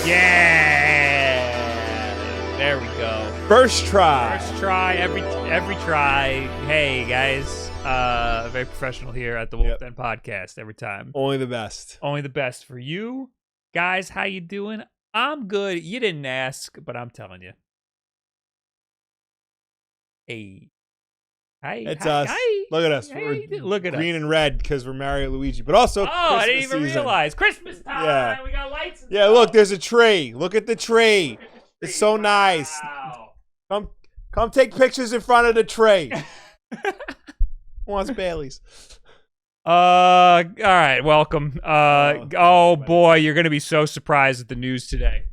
Yeah. There we go. First try. First try, every try. Hey guys, very professional here at the Wulff Den podcast every time. Only the best. Only the best for you guys. How you doing? I'm good. You didn't ask, but I'm telling you. Hey. Hi. It's hi, us. Hi. Look at us. Hey, We're look at green us. and red because we're Mario Luigi, but also I didn't Christmas even season. realize. Christmas time. Yeah. We got lights. And Yeah, stuff. look, there's a tree. Look at the tree. It's so nice. Wow. Come take pictures in front of the tree. Who wants Bailey's? All right, welcome. Oh boy, you're gonna be so surprised at the news today.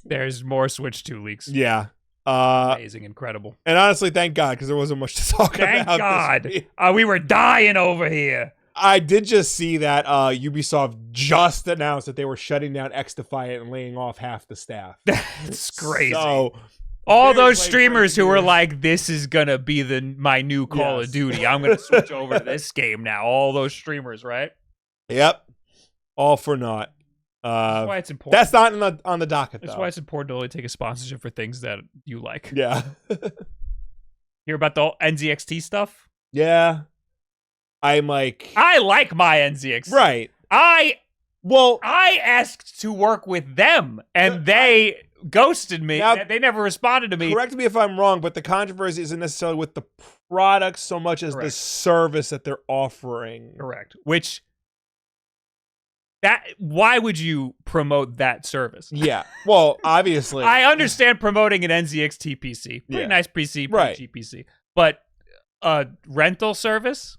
There's more Switch 2 leaks. Yeah. Amazing, incredible. And honestly, thank God, because there wasn't much to talk Thank about. God. This week. We were dying over here. I did just see that Ubisoft just announced that they were shutting down XDefiant and laying off half the staff. That's crazy. So all very those late streamers breaking who were news. like, this is gonna be my new Call Yes. of Duty. I'm gonna switch over to this game now. All those streamers, right? Yep. All for naught. That's why it's important. That's not on the docket, That's though. why it's important to only take a sponsorship for things that you like. Yeah. Hear about the NZXT stuff? Yeah. I'm like... I like my NZXT. Right. I asked to work with them, and they ghosted me. Now- They never responded to me. Correct me if I'm wrong, but the controversy isn't necessarily with the product so much as the Correct. service that they're offering. Correct. Why would you promote that service? Yeah. Well, obviously. I understand promoting an NZXT PC. Pretty Yeah. nice PC, pretty Right. cheap PC. But a rental service?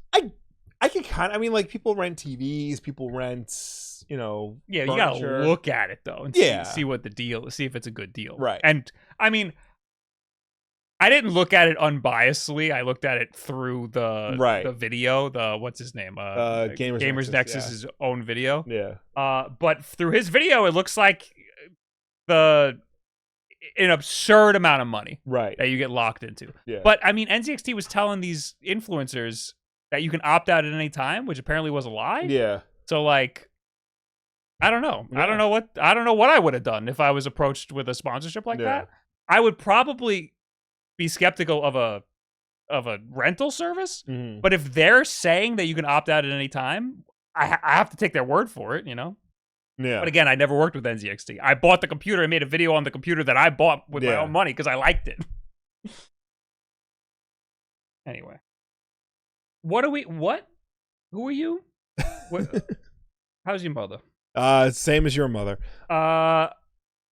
I can kind of... I mean, like, people rent TVs, people rent, Yeah, you furniture. gotta look at it though and see what the deal is, see if it's a good deal. Right. And I mean, I didn't look at it unbiasedly. I looked at it through the video, what's his name? Gamers Nexus's own video. Yeah. But through his video, it looks like an absurd amount of money Right. that you get locked into. Yeah. But I mean, NZXT was telling these influencers that you can opt out at any time, which apparently was a lie. Yeah. So like, I don't know. Yeah. I don't know what I would have done if I was approached with a sponsorship like that. I would probably be skeptical of a rental service. Mhm. But if they're saying that you can opt out at any time, I have to take their word for it, you know? Yeah. But again, I never worked with NZXT. I bought the computer and made a video on the computer that I bought with my own money because I liked it. Anyway. Who are you? How's your mother? Same as your mother.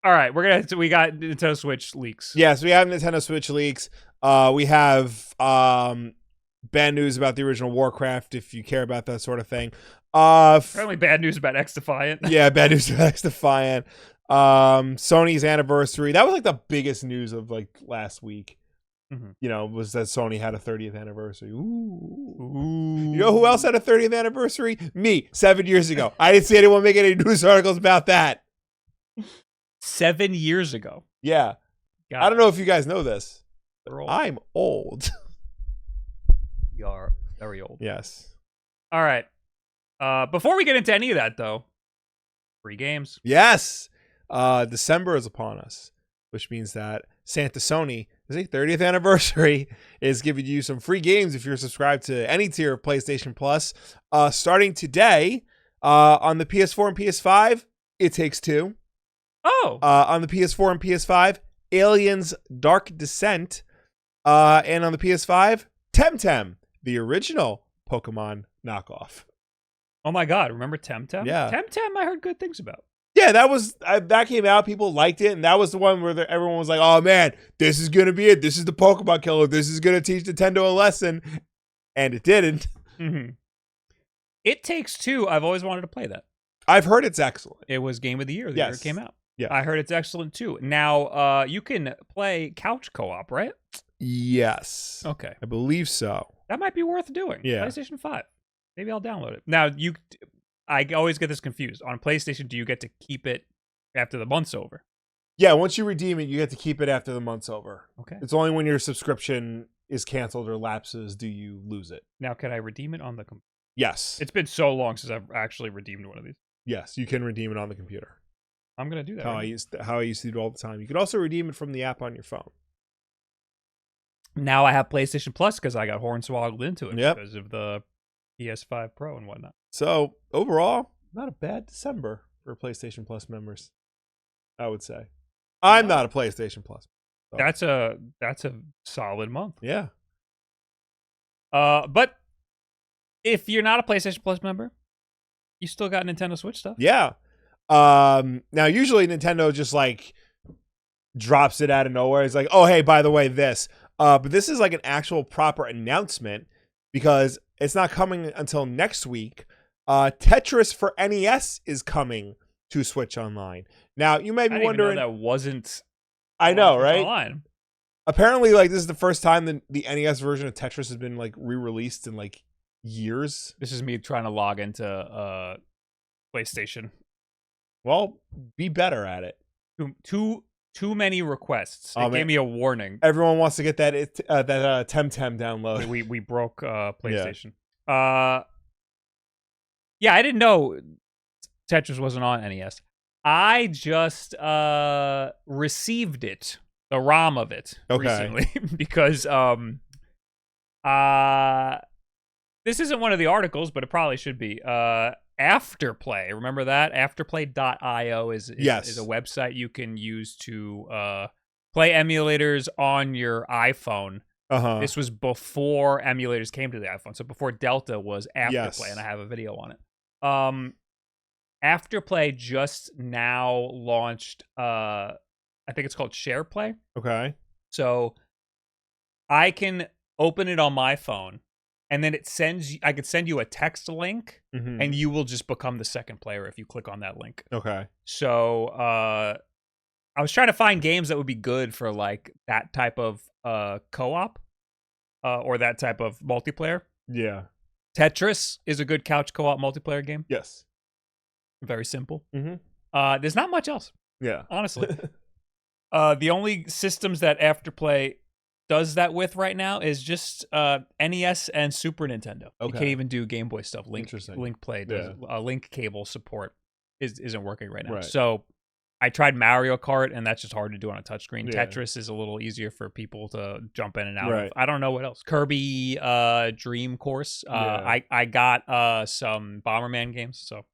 All right, we got Nintendo Switch leaks. Yes, we have Nintendo Switch leaks. We have bad news about the original Warcraft, if you care about that sort of thing. Apparently bad news about X-Defiant. Yeah, bad news about X-Defiant. Sony's anniversary. That was like the biggest news of like last week. Mhm. You know, was that Sony had a 30th anniversary. Ooh. You know who else had a 30th anniversary? Me, 7 years ago. I didn't see anyone make any news articles about that. 7 years ago. Yeah. God, I don't know if you guys know this. we're old. I'm old. We are very old. Yes. All right. Before we get into any of that, though, free games. Yes. December is upon us, which means that Santa Sony, is a 30th anniversary, is giving you some free games if you're subscribed to any tier of PlayStation Plus. Starting today, on the PS4 and PS5, It Takes Two. Oh. On the PS4 and PS5, Aliens Dark Descent. And on the PS5, Temtem, the original Pokemon knockoff. Oh my God! Remember Temtem? Yeah. Temtem. I heard good things about. Yeah, that came out. People liked it, and that was the one where everyone was like, "Oh man, this is gonna be it. This is the Pokemon killer. This is gonna teach Nintendo a lesson," and it didn't. Mm-hmm. It Takes Two. I've always wanted to play that. I've heard it's excellent. It was Game of the Year the year it came out. Yeah. I heard it's excellent too. Now, you can play couch co-op, right? Yes, Okay, I believe so. that might be worth doing. Yeah. PlayStation 5. Maybe I'll download it. Now, I always get this confused. On PlayStation, do you get to keep it after the month's over? Yeah, once you redeem it, you get to keep it after the month's over. Okay. It's only when your subscription is canceled or lapses do you lose it. Now, can I redeem it on the computer? Yes. It's been so long since I've actually redeemed one of these. Yes, you can redeem it on the computer. I'm gonna do that. How I used to do it all the time. You could also redeem it from the app on your phone. Now I have PlayStation Plus because I got hornswoggled into it Yep. because of the PS5 Pro and whatnot. So overall, not a bad December for PlayStation Plus members, I would say. I'm not a PlayStation Plus. So. That's a solid month. Yeah. But if you're not a PlayStation Plus member, you still got Nintendo Switch stuff. Yeah. Now usually Nintendo just like drops it out of nowhere. It's like, oh hey, by the way, this. But this is like an actual proper announcement because it's not coming until next week. Tetris for NES is coming to Switch Online. Now you may be wondering, that wasn't. I know, right? Online. Apparently, like this is the first time the NES version of Tetris has been like re-released in like years. This is me trying to log into PlayStation. Well, be better at it. Too many requests. It gave me a warning. Everyone wants to get that Temtem download. We broke PlayStation. Yeah, I didn't know Tetris wasn't on NES. I just received it, the ROM of it, recently because this isn't one of the articles, but it probably should be. Afterplay, remember that? Afterplay.io is a website you can use to play emulators on your iPhone. This was before emulators came to the iPhone, so before Delta was Afterplay, and I have a video on it. Afterplay just now launched, I think it's called SharePlay. Okay. So I can open it on my phone, and then I could send you a text link, and you will just become the second player if you click on that link. Okay. So I was trying to find games that would be good for like that type of co-op or that type of multiplayer. Yeah. Tetris is a good couch co-op multiplayer game. Yes. Very simple. Mm-hmm. There's not much else. Yeah. Honestly. The only systems that Afterplay does that with right now is just NES and Super Nintendo. Okay. You can't even do Game Boy stuff. Link Play does link cable support isn't working right now. Right. So I tried Mario Kart, and that's just hard to do on a touchscreen. Yeah. Tetris is a little easier for people to jump in and out of. I don't know what else. Kirby Dream Course. I got some Bomberman games. So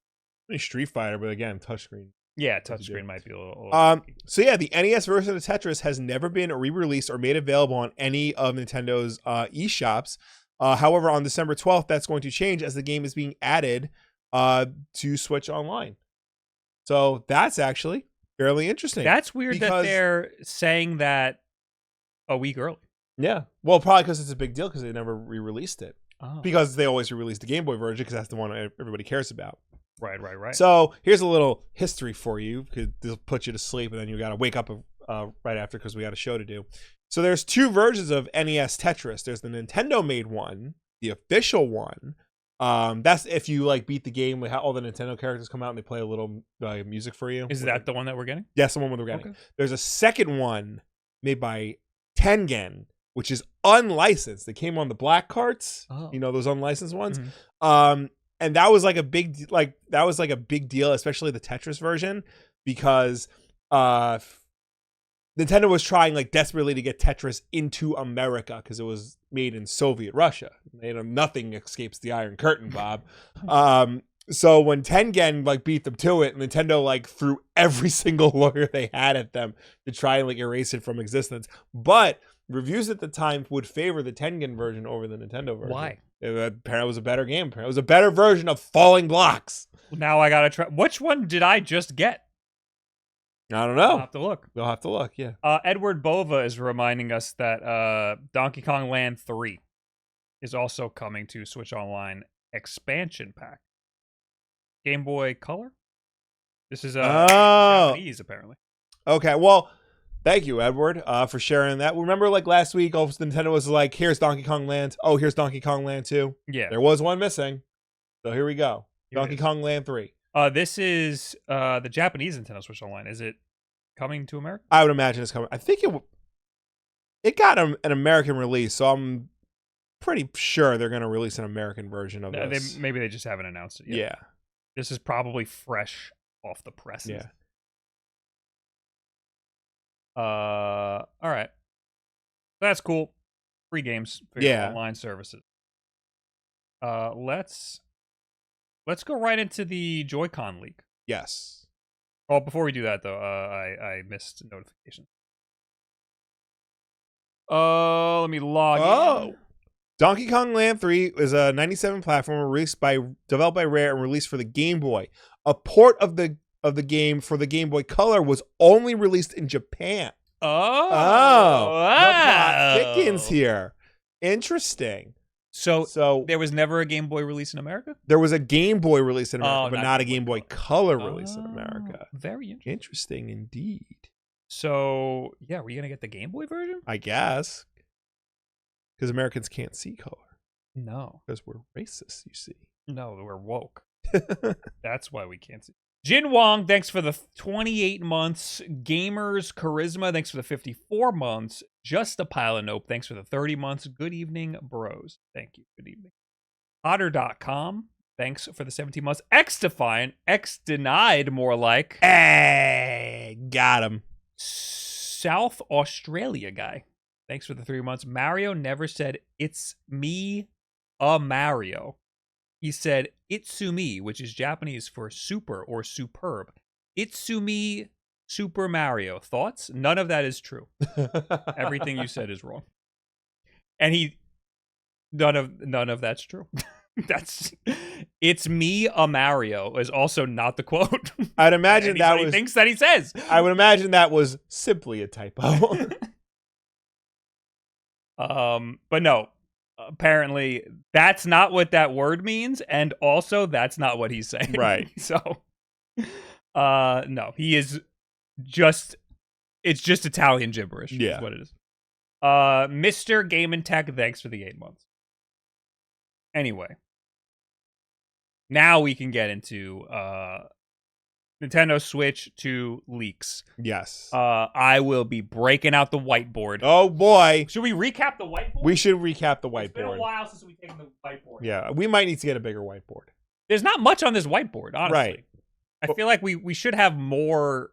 Street Fighter, but again, touchscreen. Yeah, touchscreen might be a little so yeah, the NES version of Tetris has never been re-released or made available on any of Nintendo's eShops. However, on December 12th, that's going to change as the game is being added to Switch Online. So that's actually fairly interesting. That's weird that they're saying that a week early. Yeah. Well, probably because it's a big deal because they never re-released it. Oh. Because they always re-release the Game Boy version because that's the one everybody cares about. Right. So here's a little history for you because this will put you to sleep and then you got to wake up right after because we got a show to do. So there's two versions of NES Tetris. There's the Nintendo-made one, the official one. That's if you like beat the game with how all the Nintendo characters come out and they play a little music for you. Is that the one that we're getting? Yes, the one we're getting. Okay. There's a second one made by Tengen, which is unlicensed. They came on the black carts, you know, those unlicensed ones. Mm-hmm. And that was like a big deal, especially the Tetris version, because Nintendo was trying like desperately to get Tetris into America because it was made in Soviet Russia. Nothing escapes the Iron Curtain, Bob. So when Tengen like beat them to it, Nintendo like threw every single lawyer they had at them to try and like erase it from existence. But reviews at the time would favor the Tengen version over the Nintendo version. Why? Apparently it was a better game. Apparently it was a better version of Falling Blocks. Now I gotta try. Which one did I just get? I don't know. I'll have to look. You'll have to look, yeah. Edward Bova is reminding us that Donkey Kong Land 3 is also coming to Switch Online expansion pack. Game Boy Color? This is Japanese, apparently. Okay, well, thank you, Edward, for sharing that. Remember, like last week, Nintendo was like, "Here's Donkey Kong Land. Oh, here's Donkey Kong Land 2." Yeah, there was one missing, so here we go. Donkey Kong Land 3. This is the Japanese Nintendo Switch Online. Is it coming to America? I would imagine it's coming. I think it got an American release, so I'm pretty sure they're going to release an American version of this. Maybe they just haven't announced it yet. Yeah, this is probably fresh off the presses. Yeah. All right. That's cool. Free games for online services. Let's go right into the Joy-Con leak. Yes. Oh, before we do that though, I missed notification. Let me log in. Donkey Kong Land 3 is a 97 platformer developed by Rare and released for the Game Boy. A port of the game for the Game Boy Color was only released in Japan. Oh, the plot thickens here. Interesting. So there was never a Game Boy release in America? There was a Game Boy release in America, but not a Game Boy Color release in America. Very interesting. Interesting indeed. So, yeah, were you going to get the Game Boy version? I guess. Because Americans can't see color. No. Because we're racist, you see. No, we're woke. That's why we can't see. Jin Wong, thanks for the 28 months. Gamers Charisma, thanks for the 54 months. Just a Pile of Nope, thanks for the 30 months. Good evening, bros. Thank you. Good evening. Otter.com, thanks for the 17 months. X-Defiant, X-Denied, more like. Hey, got him. South Australia guy, thanks for the 3 months. Mario never said, it's me, a Mario. He said, Itsumi, which is Japanese for super or superb. Itsumi Super Mario. Thoughts? None of that is true. Everything you said is wrong. And none of that's true. It's me, a Mario is also not the quote. I'd imagine that was thinks that he says. I would imagine that was simply a typo. But no. Apparently, that's not what that word means, and also that's not what he's saying. Right. So, no, he is just. It's just Italian gibberish. Yeah, is what it is. Mr. Game and Tech, thanks for the 8 months. Anyway, now we can get into Nintendo Switch 2 leaks. Yes. I will be breaking out the whiteboard. Oh boy. Should we recap the whiteboard? We should recap the whiteboard. It's been a while since we've taken the whiteboard. Yeah, we might need to get a bigger whiteboard. There's not much on this whiteboard, honestly. Right. I feel like we should have more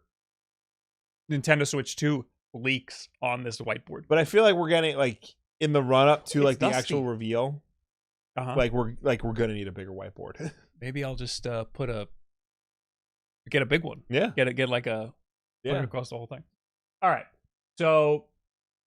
Nintendo Switch 2 leaks on this whiteboard. But I feel like we're getting in the run up to it's the actual reveal. Like we're gonna need a bigger whiteboard. Maybe I'll just get a big one. Yeah. Put it across the whole thing. All right. So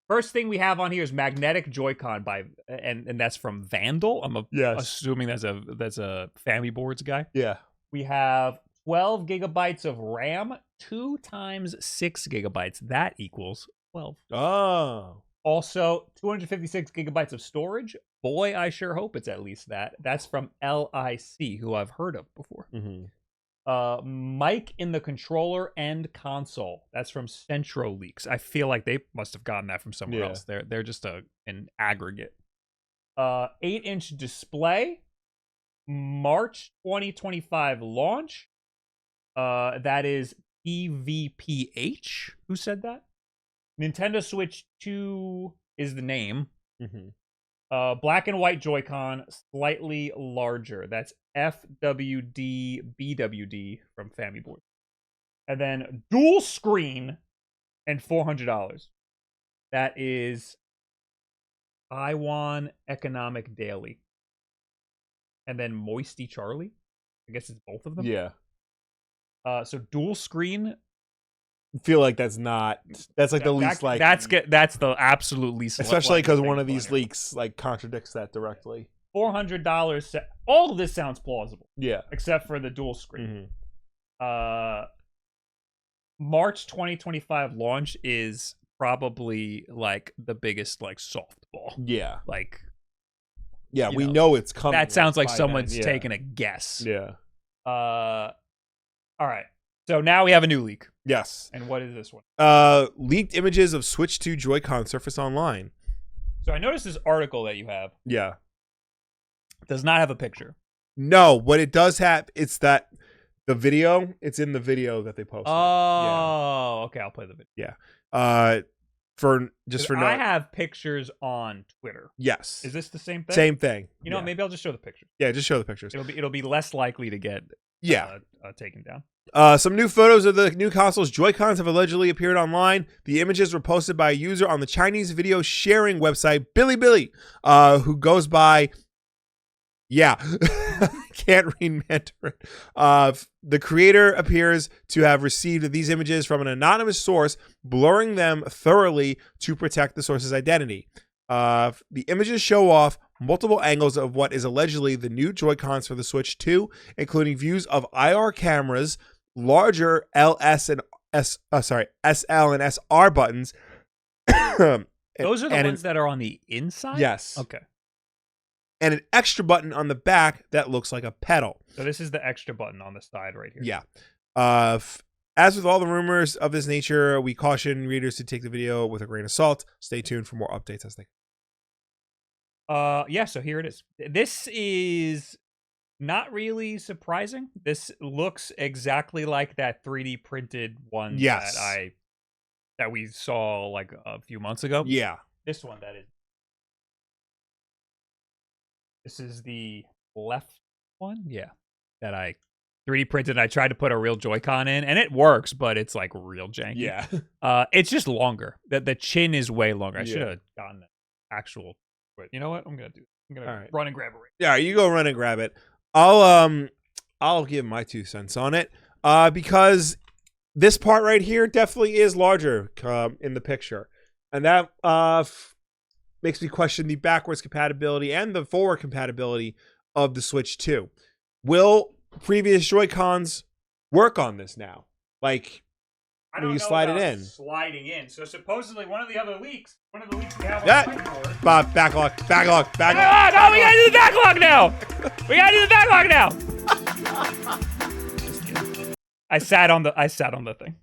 first thing we have on here is magnetic Joy-Con and that's from Vandal. I'm assuming that's a Family Boards guy. Yeah. We have 12 gigabytes of RAM, 2 times 6 gigabytes. That equals 12. Oh. Also, 256 gigabytes of storage. Boy, I sure hope it's at least that. That's from LIC, who I've heard of before. Mm-hmm. Mic in the controller and console. That's from Centro Leaks. I feel like they must have gotten that from somewhere else. They're just an aggregate. 8-inch display. March 2025 launch. That is PVPH. Who said that? Nintendo Switch 2 is the name. Mm-hmm. Black and white Joy-Con, slightly larger. That's FWD-BWD from Family Board. And then dual screen and $400. That is Taiwan Economic Daily. And then Moisty Charlie. I guess it's both of them. Yeah. So dual screen. I feel like that's the least likely. That's the absolute least, especially because one of these leaks contradicts that directly. $400. All of this sounds plausible. Yeah, except for the dual screen. Mm-hmm. March 2025 launch is probably the biggest softball. Yeah, we know it's coming. That sounds like someone's taking a guess. Yeah. All right. So now we have a new leak. Yes. And what is this one? Leaked images of Switch 2 Joy-Con surface online. So I noticed this article that you have. Yeah. Does not have a picture. No, what it does have, it's that the video, it's in the video that they posted. Oh, okay. I'll play the video. Yeah. I have pictures on Twitter. Yes. Is this the same thing? Same thing. Maybe I'll just show the pictures. Yeah, just show the pictures. It'll be less likely to get taken down. Some new photos of the new console's Joycons have allegedly appeared online. The images were posted by a user on the Chinese video sharing website Bilibili, who goes by, can't read Mandarin. The creator appears to have received these images from an anonymous source, blurring them thoroughly to protect the source's identity. The images show off multiple angles of what is allegedly the new Joy-Cons for the Switch 2, including views of IR cameras, larger SL and SR buttons. Those are the ones that are on the inside? Yes. Okay. And an extra button on the back that looks like a pedal. So this is the extra button on the side right here. Yeah. As with all the rumors of this nature, we caution readers to take the video with a grain of salt. Stay tuned for more updates as they yeah, so here it is. This is not really surprising. This looks exactly like that 3D printed one that we saw like a few months ago. Yeah. This one, that is. This is the left one? Yeah. That I 3D printed. I tried to put a real Joy-Con in, and it works, but it's like real janky. Yeah. It's just longer. The chin is way longer. I should have gotten an actual. But you know what? I'm gonna run and grab it. Yeah, you go run and grab it. I'll give my 2 cents on it. Because this part right here definitely is larger in the picture, and that makes me question the backwards compatibility and the forward compatibility of the Switch 2. Will previous Joy-Cons work on this now? Like, when you slide it in. Sliding in. So supposedly one of the leaks we have on that, the whiteboard. Backlog. No, we gotta do the backlog now. We gotta do the backlog now. Just kidding. I sat on the thing.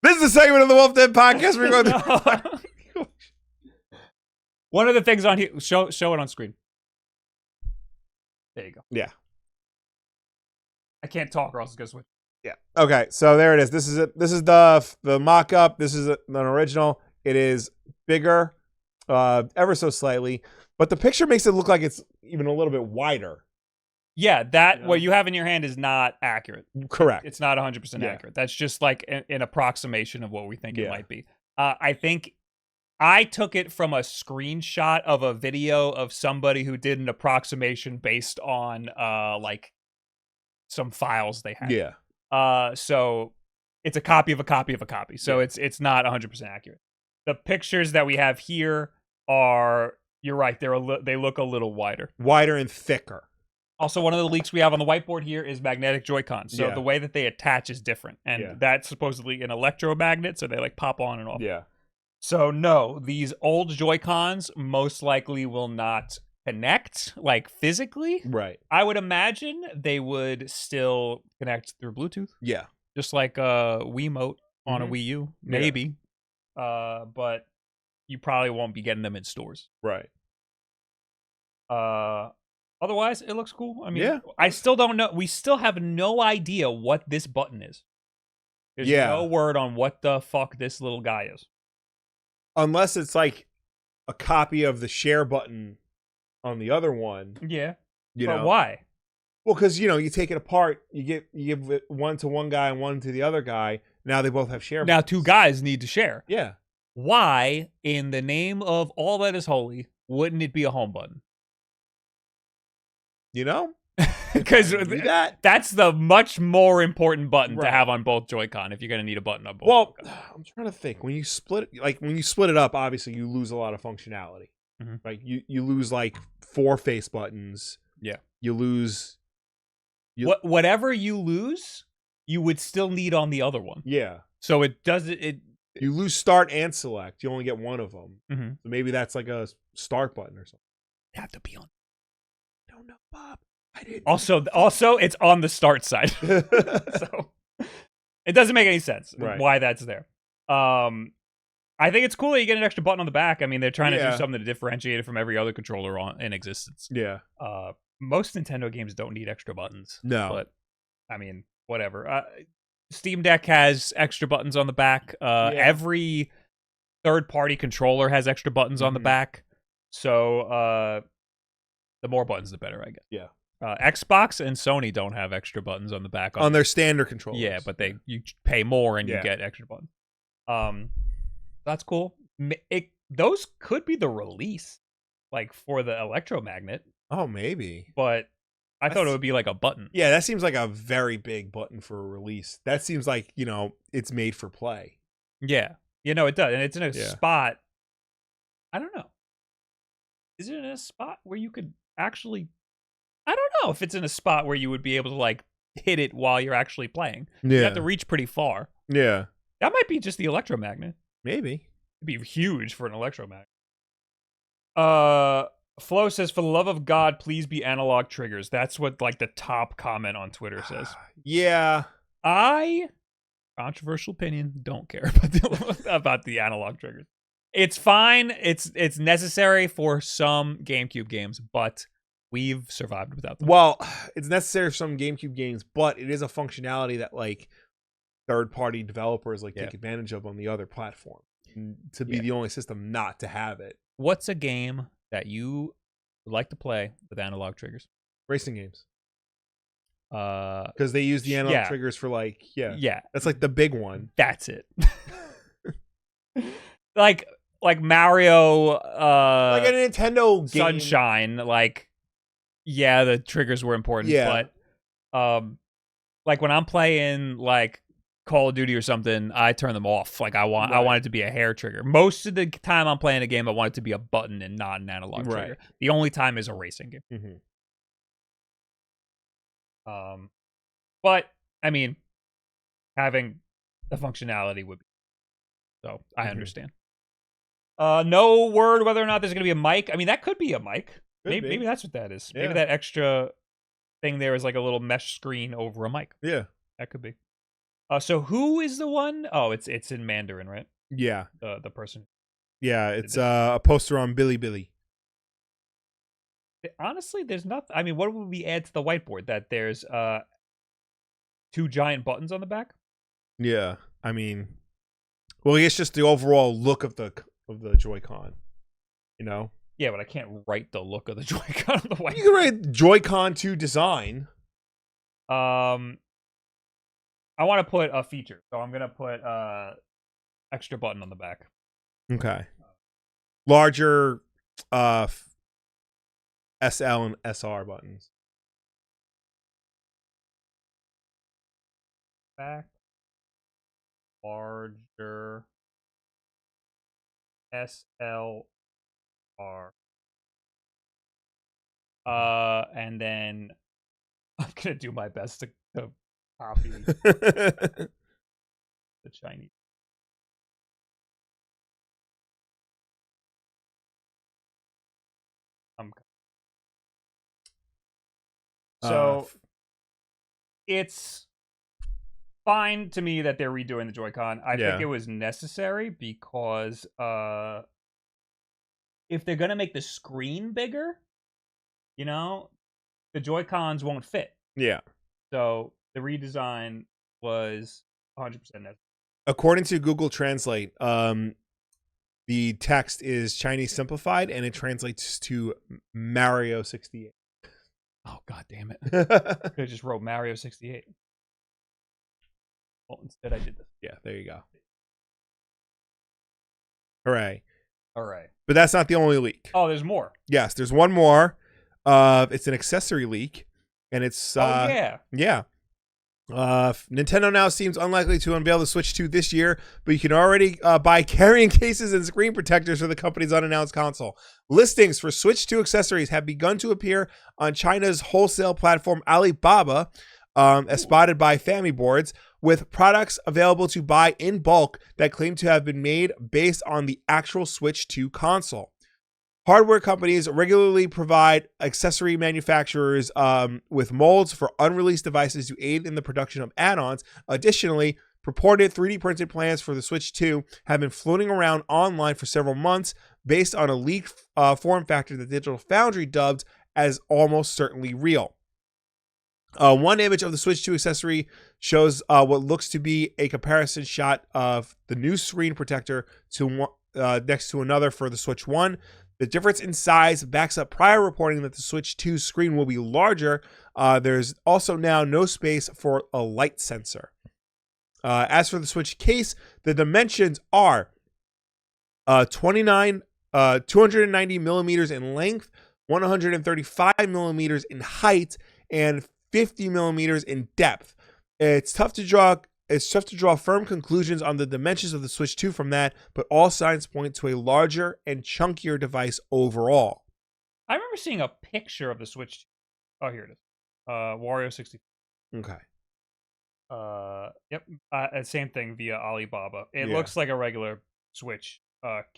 This is a segment of the Wulff Den podcast. We're going to one of the things on here. Show it on screen. There you go. Yeah. I can't talk or else it's gonna switch. Yeah. Okay. So there it is. This is it. This is the mock-up. This is an original. It is bigger, ever so slightly, but the picture makes it look like it's even a little bit wider. Yeah, what you have in your hand is not accurate. Correct. It's not 100% accurate. That's just like an approximation of what we think it might be. I think I took it from a screenshot of a video of somebody who did an approximation based on like some files they had. Yeah. So it's a copy of a copy of a copy. So it's not 100% accurate. The pictures that we have here are, you're right, they look a little wider and thicker. Also, one of the leaks we have on the whiteboard here is magnetic Joy-Cons. So the way that they attach is different, and that's supposedly an electromagnet, so they like pop on and off. Yeah. So no, these old Joy-Cons most likely will not connect, like physically. Right. I would imagine they would still connect through Bluetooth. Yeah. Just like a Wiimote on a Wii U, maybe. But you probably won't be getting them in stores. Right. Otherwise, it looks cool. I mean, I still don't know. We still have no idea what this button is. There's no word on what the fuck this little guy is. Unless it's like a copy of the share button on the other one. Yeah. But why? Well, because, you take it apart. You give it one to one guy and one to the other guy. Now they both have share buttons. Now 2 guys need to share. Yeah. Why, in the name of all that is holy, wouldn't it be a home button? Because that's the much more important button to have on both Joy-Con if you're going to need a button on both. Well, I'm trying to think. When you split it up, obviously you lose a lot of functionality. Mm-hmm. Like you lose like 4 face buttons. Yeah. You lose whatever you lose, you would still need on the other one. Yeah. So it does it. You lose start and select. You only get one of them. Mm-hmm. So maybe that's like a start button or something. They have to be on. I don't know, Bob. I didn't. Also, it's on the start side. So it doesn't make any sense why that's there. I think it's cool that you get an extra button on the back. I mean, they're trying to do something to differentiate it from every other controller in existence. Yeah. Most Nintendo games don't need extra buttons. No. But, I mean, whatever. Steam Deck has extra buttons on the back. Every third-party controller has extra buttons on the back. So, the more buttons, the better, I guess. Yeah. Xbox and Sony don't have extra buttons on the back on their standard controllers. Yeah, but you pay more and you get extra buttons. That's cool. Those could be the release, like for the electromagnet. Oh, maybe. But I thought it would be like a button. Yeah, that seems like a very big button for a release. That seems like, it's made for play. Yeah. It does. And it's in a spot. I don't know. Is it in a spot where you could actually... I don't know if it's in a spot where you would be able to, like, hit it while you're actually playing. Yeah. You have to reach pretty far. Yeah. That might be just the electromagnet. Maybe. It'd be huge for an electromagnet. Flo says, for the love of God, please be analog triggers. That's what, like, the top comment on Twitter says. Yeah. Controversial opinion, don't care about the analog triggers. It's fine. It's necessary for some GameCube games, but we've survived without them. Well, it's necessary for some GameCube games, but it is a functionality that, like, third-party developers take advantage of on the other platform. To be the only system not to have it. What's a game that you would like to play with analog triggers? Racing games. Because they use the analog triggers for that's like the big one. That's it. like Mario, like a Nintendo game. Sunshine. The triggers were important. Yeah. But like when I'm playing like Call of Duty or something, I turn them off. Like I want it to be a hair trigger. Most of the time I'm playing a game, I want it to be a button and not an analog trigger. The only time is a racing game. Mm-hmm. But I mean, having the functionality would be so I understand. No word whether or not there's gonna be a mic. I mean, that could be a mic. Maybe that's what that is. Yeah. Maybe that extra thing there is like a little mesh screen over a mic. Yeah, that could be. So who is the one? Oh, it's in Mandarin, right? Yeah. The person. Yeah, it's a poster on Bilibili. Honestly, there's nothing. I mean, what would we add to the whiteboard? That there's 2 giant buttons on the back? Yeah, I mean, well, it's just the overall look of the Joy-Con, Yeah, but I can't write the look of the Joy-Con on the whiteboard. You can write Joy-Con to design. I want to put a feature, so I'm gonna put extra button on the back. Okay. Larger SL and SR buttons. Back. Larger SLR. And then I'm gonna do my best to copy the Chinese. So it's fine to me that they're redoing the Joy-Con. I think it was necessary because if they're gonna make the screen bigger, the Joy-Cons won't fit. Yeah. So the redesign was 100% necessary. According to Google Translate, the text is Chinese simplified and it translates to Mario 68. Oh, god damn it. I could have just wrote Mario 68. Well, instead I did this. Yeah, there you go. Hooray. All right. But that's not the only leak. Oh, there's more. Yes, there's one more. It's an accessory leak. And it's... Yeah. Nintendo now seems unlikely to unveil the Switch 2 this year, but you can already buy carrying cases and screen protectors for the company's unannounced console. Listings for Switch 2 accessories have begun to appear on China's wholesale platform Alibaba, as spotted by Family Boards, with products available to buy in bulk that claim to have been made based on the actual Switch 2 console. Hardware companies regularly provide accessory manufacturers with molds for unreleased devices to aid in the production of add-ons. Additionally, purported 3D printed plans for the Switch 2 have been floating around online for several months based on a leaked form factor that Digital Foundry dubbed as almost certainly real. One image of the Switch 2 accessory shows what looks to be a comparison shot of the new screen protector to next to another for the Switch 1. The difference in size backs up prior reporting that the Switch 2 screen will be larger. There's also now no space for a light sensor. As for the Switch case, the dimensions are 290 millimeters in length, 135 millimeters in height, and 50 millimeters in depth. It's tough to draw firm conclusions on the dimensions of the Switch 2 from that, but all signs point to a larger and chunkier device overall. I remember seeing a picture of the Switch 2. Oh, here it is. Wario 64. Okay. Yep. Same thing via Alibaba. It looks like a regular Switch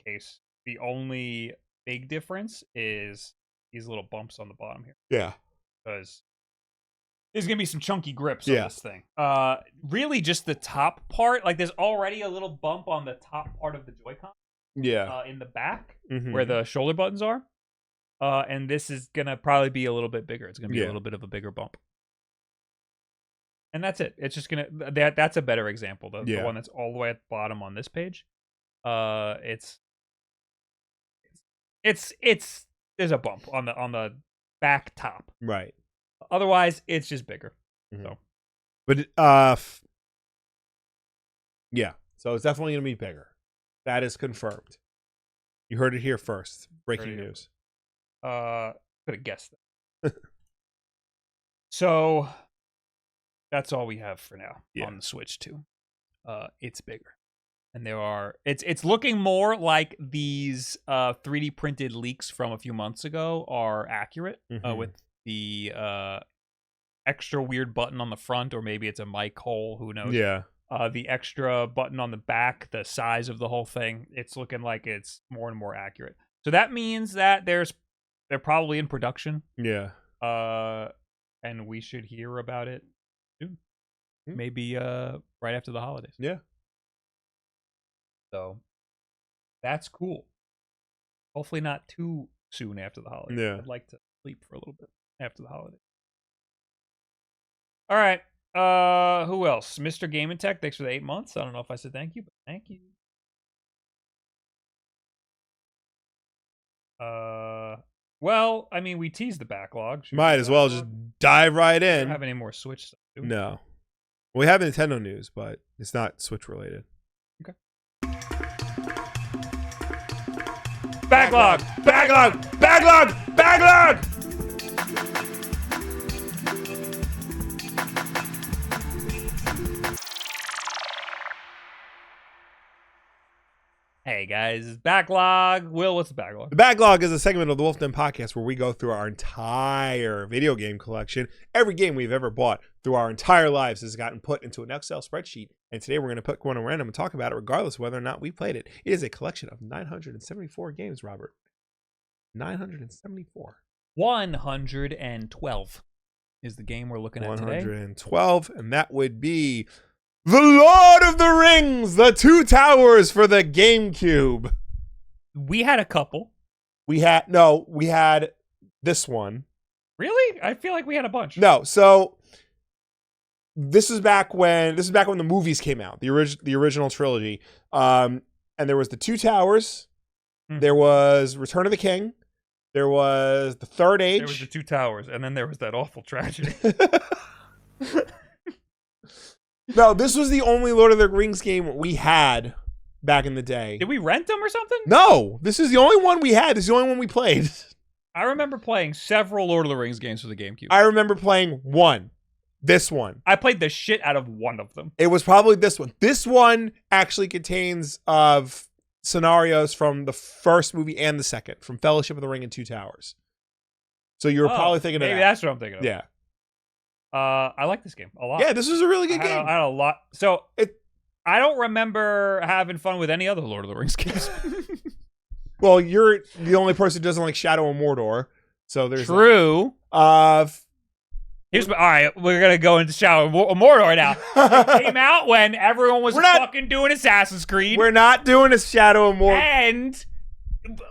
case. The only big difference is these little bumps on the bottom here. Yeah. Because there's going to be some chunky grips on this thing. Really just the top part. Like, there's already a little bump on the top part of the Joy-Con. Yeah. In the back, where the shoulder buttons are. And this is going to probably be a little bit bigger. It's going to be a little bit of a bigger bump. And that's it. It's just going to... That's a better example. The one that's all the way at the bottom on this page. It's there's a bump on the back top. Right. Otherwise, it's just bigger. So, but yeah. So it's definitely gonna be bigger. That is confirmed. You heard it here first. Breaking news. Could have guessed that. So that's all we have for now on the Switch 2. It's bigger. And it's looking more like these 3D printed leaks from a few months ago are accurate with the extra weird button on the front, or maybe it's a mic hole, who knows. Yeah. The extra button on the back, the size of the whole thing, it's looking like it's more and more accurate. So that means that they're probably in production. Yeah. And we should hear about it soon. Maybe right after the holidays. Yeah. So that's cool. Hopefully not too soon after the holidays. Yeah. I'd like to sleep for a little bit after the holidays. All right. Who else? Mr. Game and Tech, thanks for the 8 months. I don't know if I said thank you, but thank you. Well, I mean, we teased the backlog. Might as well just dive right in. We don't have any more Switch stuff, do we? No. We have Nintendo news, but it's not Switch related. Okay. Backlog! Backlog! Backlog! Backlog! Hey guys, it's Backlog. Will, what's the Backlog? The Backlog is a segment of the Wulff Den podcast where we go through our entire video game collection. Every game we've ever bought through our entire lives has gotten put into an Excel spreadsheet. And today we're going to put one at random and talk about it regardless of whether or not we played it. It is a collection of 974 games, Robert. 974. 112 is the game we're looking at today. 112, and that would be The Lord of the Rings, The Two Towers for the GameCube. We had a couple. We had this one. Really? I feel like we had a bunch. No, so this is back when the movies came out, the original trilogy. And there was The Two Towers. There was Return of the King. There was The Third Age. There was The Two Towers, and then there was that awful tragedy. No, this was the only Lord of the Rings game we had back in the day. Did we rent them or something? No, this is the only one we had. This is the only one we played. I remember playing several Lord of the Rings games for the GameCube. I remember playing one. This one. I played the shit out of one of them. It was probably this one. This one actually contains scenarios from the first movie and the second, from Fellowship of the Ring and Two Towers. So you were probably thinking of that. Maybe that's what I'm thinking of. Yeah. I like this game a lot. Yeah, this was a really good game. I had a lot. So I don't remember having fun with any other Lord of the Rings games. Well, you're the only person who doesn't like Shadow of Mordor. So there's true. All right, we're gonna go into Shadow of Mordor now. It came out when everyone was fucking doing Assassin's Creed. We're not doing a Shadow of Mordor. And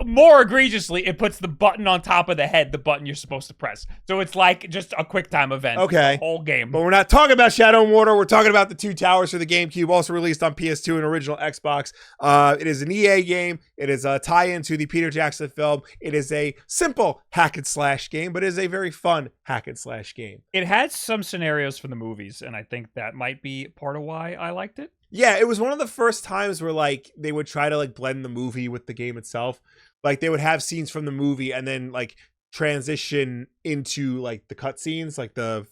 more egregiously, it puts the button on top of the head, the button you're supposed to press. So it's like just a quick time event. Okay. The whole game. But we're not talking about Shadow and Mordor. We're talking about the Two Towers for the GameCube, also released on PS2 and original Xbox. It is an EA game. It is a tie-in to the Peter Jackson film. It is a simple hack and slash game, but it is a very fun hack and slash game. It had some scenarios from the movies, and I think that might be part of why I liked it. Yeah, it was one of the first times where like they would try to like blend the movie with the game itself. Like they would have scenes from the movie and then like transition into like the cutscenes, like the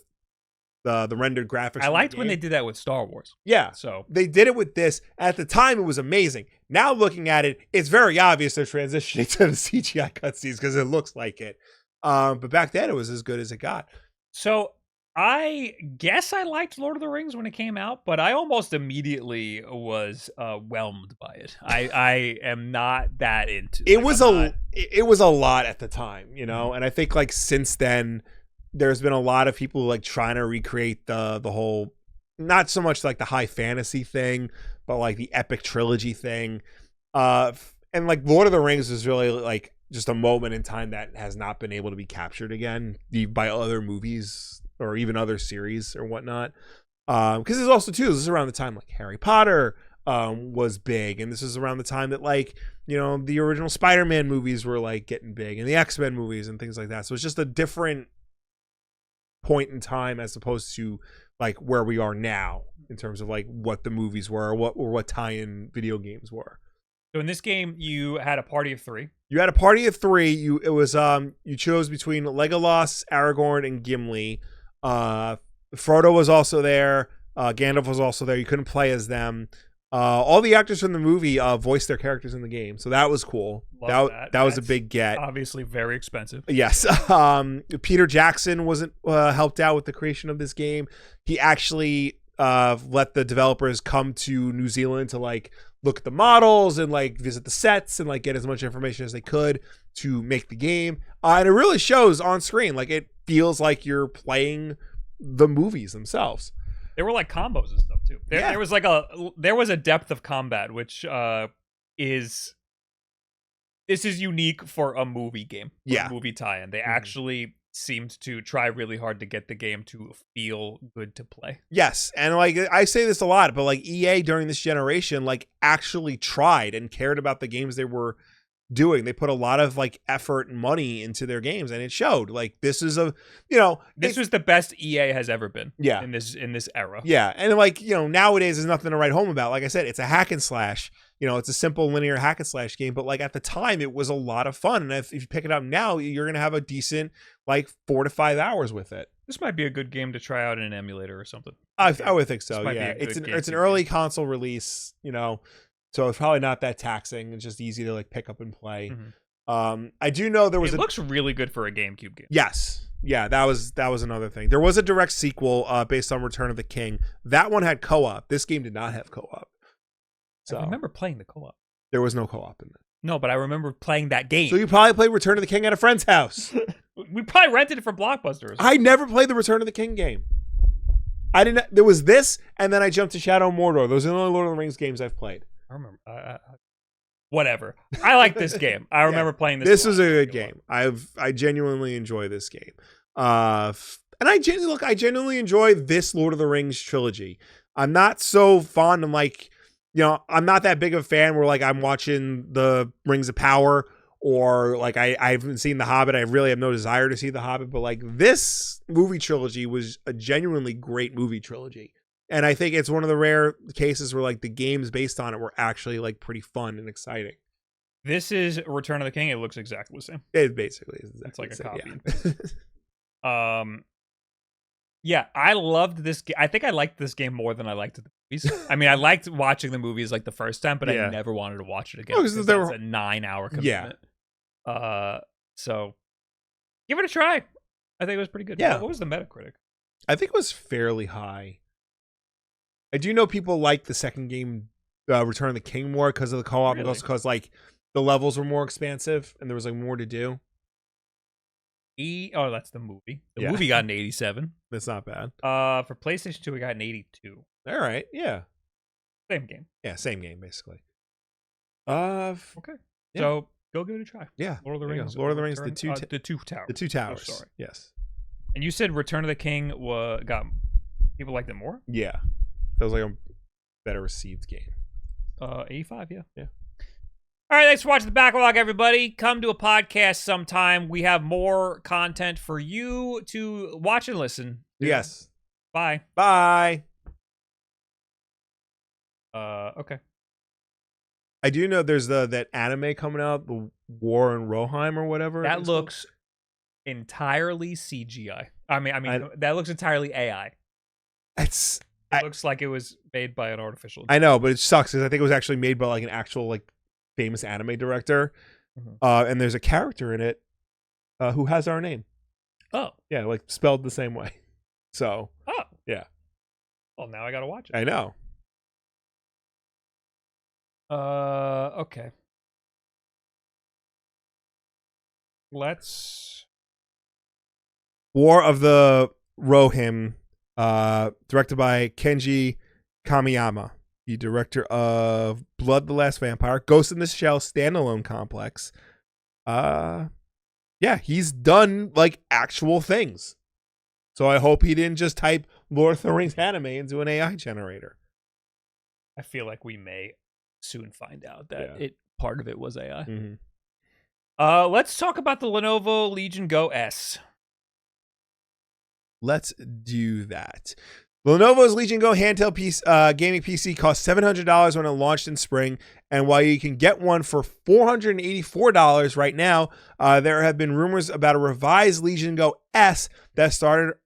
rendered graphics. I liked when they did that with Star Wars. Yeah, so they did it with this. At the time, it was amazing. Now looking at it, it's very obvious they're transitioning to the CGI cutscenes because it looks like it. But back then, it was as good as it got. So I guess I liked Lord of the Rings when it came out, but I almost immediately was whelmed by it. I am not that into it. It was a lot at the time, you know, and I think like since then there's been a lot of people like trying to recreate the whole, not so much like the high fantasy thing, but like the epic trilogy thing. And like Lord of the Rings is really like just a moment in time that has not been able to be captured again by other movies or even other series or whatnot. Because there's also too, this is around the time like Harry Potter was big, and this is around the time that like, you know, the original Spider-Man movies were like getting big, and the X-Men movies and things like that. So it's just a different point in time as opposed to like where we are now in terms of like what the movies were or what tie-in video games were. So in this game, you had a party of 3. You had a party of 3. You chose between Legolas, Aragorn, and Gimli. Frodo was also there. Gandalf was also there. You couldn't play as them. All the actors from the movie voiced their characters in the game, so that was cool. That was a big get. Obviously, very expensive. Yes. Peter Jackson wasn't helped out with the creation of this game. He actually let the developers come to New Zealand to like look at the models and like visit the sets and like get as much information as they could to make the game. And it really shows on screen. Like it feels like you're playing the movies themselves. There were like combos and stuff too. There was a depth of combat, which is unique for a movie game. Yeah. A movie tie-in. They actually seemed to try really hard to get the game to feel good to play. Yes, and like I say this a lot, but like EA during this generation like actually tried and cared about the games they were doing. They put a lot of like effort and money into their games, and it showed. Like this is this was the best EA has ever been. Yeah, in this era. Yeah, and like nowadays there's nothing to write home about. Like I said, it's a hack and slash. It's a simple linear hack and slash game, but like at the time it was a lot of fun. And if you pick it up now, you're gonna have a decent like 4 to 5 hours with it. This might be a good game to try out in an emulator or something. I would think so. Yeah, it's an early console release. So it's probably not that taxing. It's just easy to like pick up and play. Mm-hmm. I do know there was. It looks really good for a GameCube game. Yes, yeah, that was another thing. There was a direct sequel based on Return of the King. That one had co-op. This game did not have co-op. So I remember playing the co-op. There was no co-op in it. No, but I remember playing that game. So you probably played Return of the King at a friend's house. We probably rented it from Blockbuster. I never played the Return of the King game. I didn't. There was this, and then I jumped to Shadow and Mordor. Those are the only Lord of the Rings games I've played. I remember. Whatever. I like this game. I remember playing this. This was a good game. I genuinely enjoy this game. And I genuinely enjoy this Lord of the Rings trilogy. I'm not so fond of like, I'm not that big of a fan where like I'm watching the Rings of Power or like I haven't seen The Hobbit. I really have no desire to see The Hobbit, but like this movie trilogy was a genuinely great movie trilogy. And I think it's one of the rare cases where like the games based on it were actually like pretty fun and exciting. This is Return of the King. It looks exactly the same. It basically is. It's like a copy. Yeah. Yeah, I loved this game. I think I liked this game more than I liked the movies. I mean, I liked watching the movies like the first time, but I never wanted to watch it again. Oh, because that's a 9-hour commitment. Yeah. So give it a try. I think it was pretty good. Yeah. What was the Metacritic? I think it was fairly high. I do know people like the second game, Return of the King, more because of the co-op, and also because like the levels were more expansive and there was like more to do. Oh, that's the movie. The movie got an 87. That's not bad. For PlayStation 2, we got an 82. All right, yeah. Same game. Yeah, same game basically. Okay. Yeah. So go give it a try. Yeah. Lord of the Rings. Lord of the Rings, the two towers. The Two Towers. Oh, sorry. Yes. And you said Return of the King got people liked it more? Yeah. That was like a better received game. 85, yeah. Yeah. All right, thanks for watching the backlog, everybody. Come to a podcast sometime. We have more content for you to watch and listen to. Yes. Bye. Bye. Okay. I do know there's that anime coming out, the War in Roheim or whatever. That looks entirely CGI. I mean, that looks entirely AI. It looks like it was made by an artificial. I know, but it sucks because I think it was actually made by like an actual like famous anime director. Mm-hmm. And there's a character in it who has our name. Oh. Yeah, like spelled the same way. So. Oh. Yeah. Well, now I gotta watch it. I know. Okay. Let's. War of the Rohirrim, directed by Kenji Kamiyama, the director of Blood the Last Vampire, Ghost in the Shell standalone complex. Yeah, he's done like actual things. So I hope he didn't just type Lord of the Rings anime into an AI generator. I feel like we may soon find out that part of it was AI. Mm-hmm. Let's talk about the Lenovo Legion Go S. Let's do that. Lenovo's Legion Go handheld gaming PC cost $700 when it launched in spring, and while you can get one for $484 right now, there have been rumors about a revised Legion Go S that start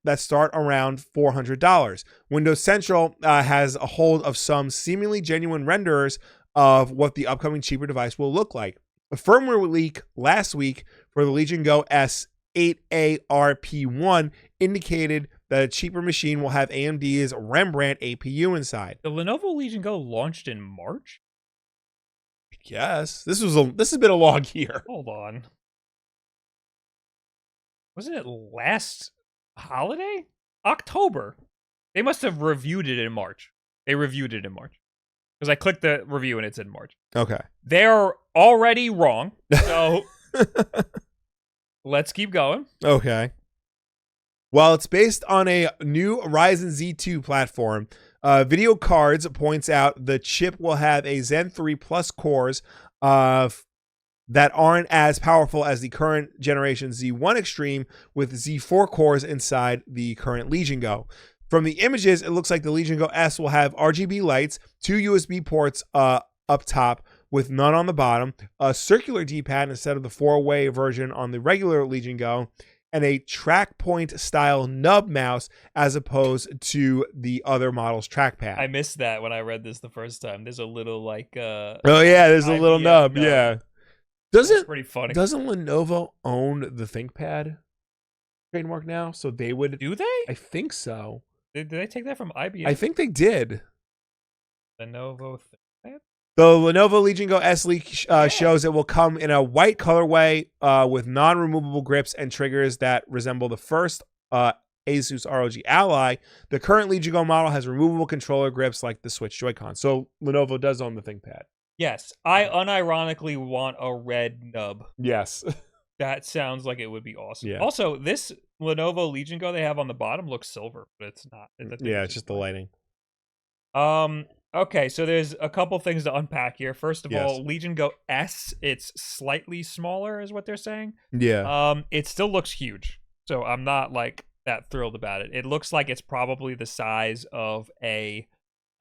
around $400. Windows Central has a hold of some seemingly genuine renderers of what the upcoming cheaper device will look like. A firmware leak last week for the Legion Go S 8ARP1 indicated that a cheaper machine will have AMD's Rembrandt APU inside. The Lenovo Legion Go launched in March? Yes. This has been a long year. Hold on. Wasn't it last holiday? October. They must have reviewed it in March. They reviewed it in March. Because I clicked the review and it said March. Okay. They're already wrong. So let's keep going. Okay. While it's based on a new Ryzen Z2 platform, Video Cards points out the chip will have a Zen 3 Plus cores that aren't as powerful as the current generation Z1 Extreme, with Z4 cores inside the current Legion Go. From the images, it looks like the Legion Go S will have RGB lights, 2 USB ports up top with none on the bottom, a circular D-pad instead of the 4-way version on the regular Legion Go, and a track point style nub mouse as opposed to the other model's trackpad. I missed that when I read this the first time. There's a little like oh yeah, there's a little nub. Yeah. That's pretty funny. Doesn't Lenovo own the ThinkPad trademark now? So they would. Do they? I think so. Did they take that from IBM? I think they did. Lenovo ThinkPad? The Lenovo Legion Go S leak shows it will come in a white colorway with non-removable grips and triggers that resemble the first Asus ROG Ally. The current Legion Go model has removable controller grips like the Switch Joycons. So Lenovo does own the ThinkPad. Yes. I unironically want a red nub. Yes. That sounds like it would be awesome. Yeah. Also, this Lenovo Legion Go they have on the bottom looks silver, but it's not. Yeah, it's just the lighting. Okay, so there's a couple things to unpack here. First of Yes. all, Legion Go S, it's slightly smaller is what they're saying. Yeah. It still looks huge. So I'm not like that thrilled about it. It looks like it's probably the size of a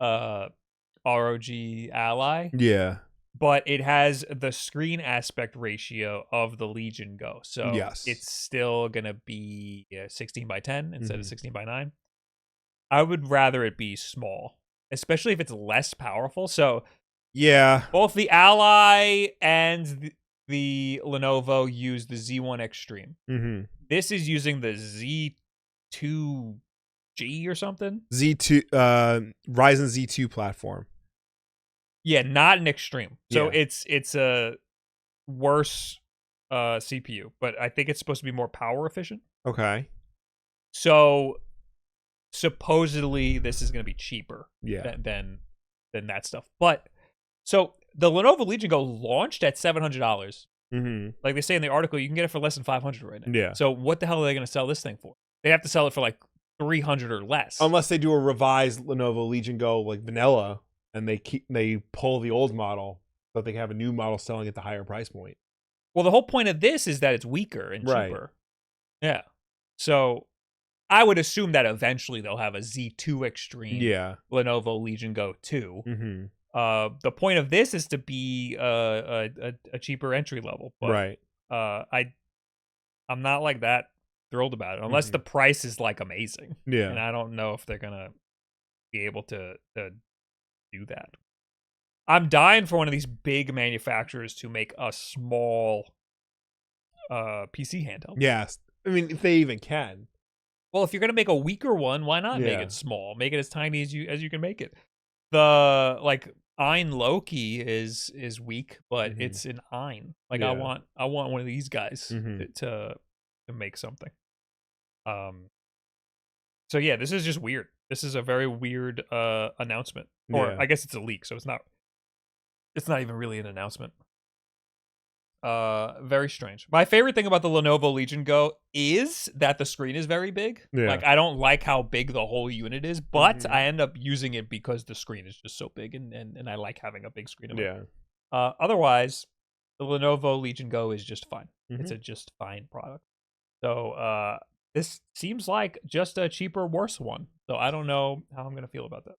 ROG Ally. Yeah. But it has the screen aspect ratio of the Legion Go. So yes. It's still going to be 16 by 10 instead of 16 by 9. I would rather it be small, especially if it's less powerful. So yeah, both the Ally and the Lenovo use the Z1 Extreme. Mm-hmm. This is using the Z2G or something. Z2 Ryzen Z2 platform. Yeah, not an Extreme. So Yeah. it's a worse CPU, but I think it's supposed to be more power efficient. Okay. So supposedly this is going to be cheaper Yeah. than that stuff. But so the Lenovo Legion Go launched at $700. Like they say in the article, you can get it for less than 500 right now. Yeah. So what the hell are they going to sell this thing for? They have to sell it for like 300 or less. Unless they do a revised Lenovo Legion Go like vanilla, and they pull the old model, but they have a new model selling at the higher price point. Well, the whole point of this is that it's weaker and cheaper. Yeah. So I would assume that eventually they'll have a Z2 Extreme. Yeah. Lenovo Legion Go 2. Mm-hmm. The point of this is to be a cheaper entry level. But, right. I'm not like that thrilled about it unless the price is like amazing. Yeah. And I don't know if they're gonna be able to do that. I'm dying for one of these big manufacturers to make a small PC handheld. Yes. I mean, if they even can. Well, if you're gonna make a weaker one, why not make it small? Make it as tiny as you can make it. The like Ein Loki is weak, but it's an Ein. Like I want one of these guys to make something. So yeah, this is just weird. This is a very weird announcement. Or I guess it's a leak, so it's not even really an announcement. Very strange. My favorite thing about the Lenovo Legion Go is that the screen is very big. Yeah. Like I don't like how big the whole unit is, but I end up using it because the screen is just so big and I like having a big screen. Otherwise, the Lenovo Legion Go is just fine. It's a just fine product. So this seems like just a cheaper, worse one. So I don't know how I'm gonna feel about that.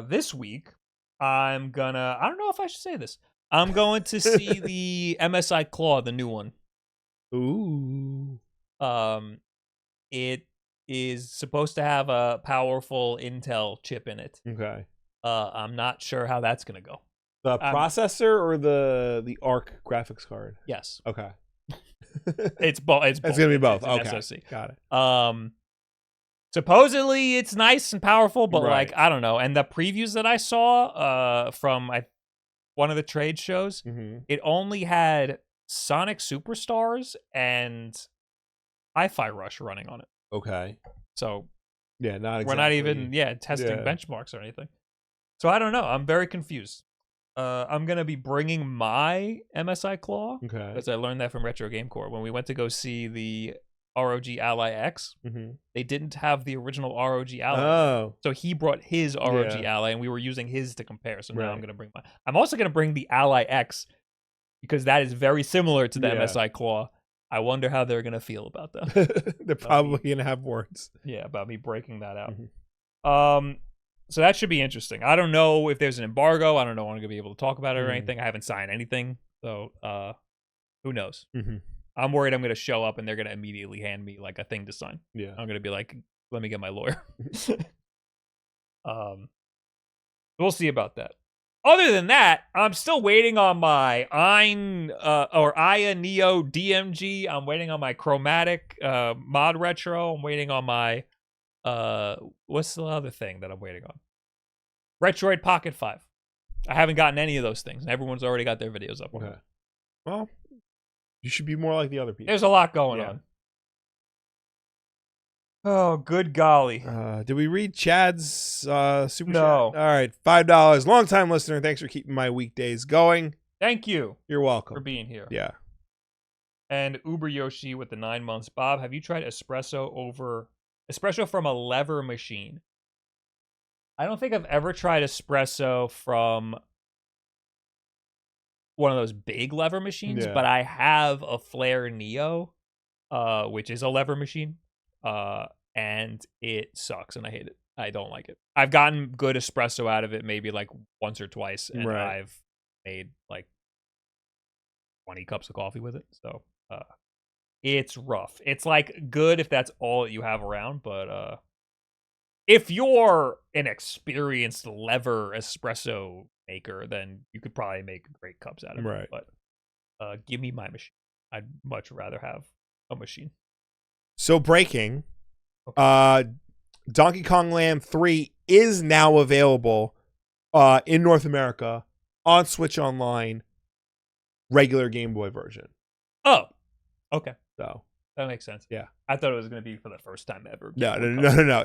This week, I don't know if I should say this. I'm going to see the MSI Claw, the new one. Ooh. It is supposed to have a powerful Intel chip in it. Okay. I'm not sure how that's gonna go. The processor or the ARC graphics card? Yes. Okay. It's both. It's gonna be both. Okay. SoC. Got it. Supposedly it's nice and powerful, but like I don't know. And the previews that I saw from one of the trade shows, it only had Sonic Superstars and Hi-Fi Rush running on it. Okay. So yeah, we're not even testing benchmarks or anything. So I don't know. I'm very confused. I'm gonna be bringing my MSI Claw because I learned that from Retro Game Corps when we went to go see the ROG Ally X. They didn't have the original ROG Ally, so he brought his ROG Ally, and we were using his to compare. So now I'm gonna bring mine. I'm also gonna bring the Ally X because that is very similar to the MSI Claw. I wonder how they're gonna feel about that. They're probably gonna have words. Yeah, about me breaking that out. So that should be interesting. I don't know if there's an embargo. I don't know if I'm going to be able to talk about it or anything. I haven't signed anything. So who knows? I'm worried I'm going to show up and they're going to immediately hand me like a thing to sign. Yeah. I'm going to be like, let me get my lawyer. We'll see about that. Other than that, I'm still waiting on my Aya Neo DMG. I'm waiting on my Chromatic Mod Retro. I'm waiting on my what's the other thing that I'm waiting on? Retroid Pocket 5. I haven't gotten any of those things. Everyone's already got their videos up. Okay. Well, you should be more like the other people. There's a lot going on. Oh, good golly. Did we read Chad's super chat? No. All right, $5. Long-time listener. Thanks for keeping my weekdays going. Thank you. You're welcome. For being here. Yeah. And Uber Yoshi with the 9 months. Bob, have you tried espresso from a lever machine? I don't think I've ever tried espresso from one of those big lever machines, but I have a Flare Neo, which is a lever machine, and it sucks, and I hate it. I don't like it. I've gotten good espresso out of it maybe like once or twice, and I've made like 20 cups of coffee with it, so it's rough. It's like good if that's all that you have around, but if you're an experienced lever espresso maker, then you could probably make great cups out of it. But give me my machine. I'd much rather have a machine. So breaking, Donkey Kong Land 3 is now available in North America on Switch Online, regular Game Boy version. Oh, okay. So that makes sense. Yeah. I thought it was going to be for the first time ever. No.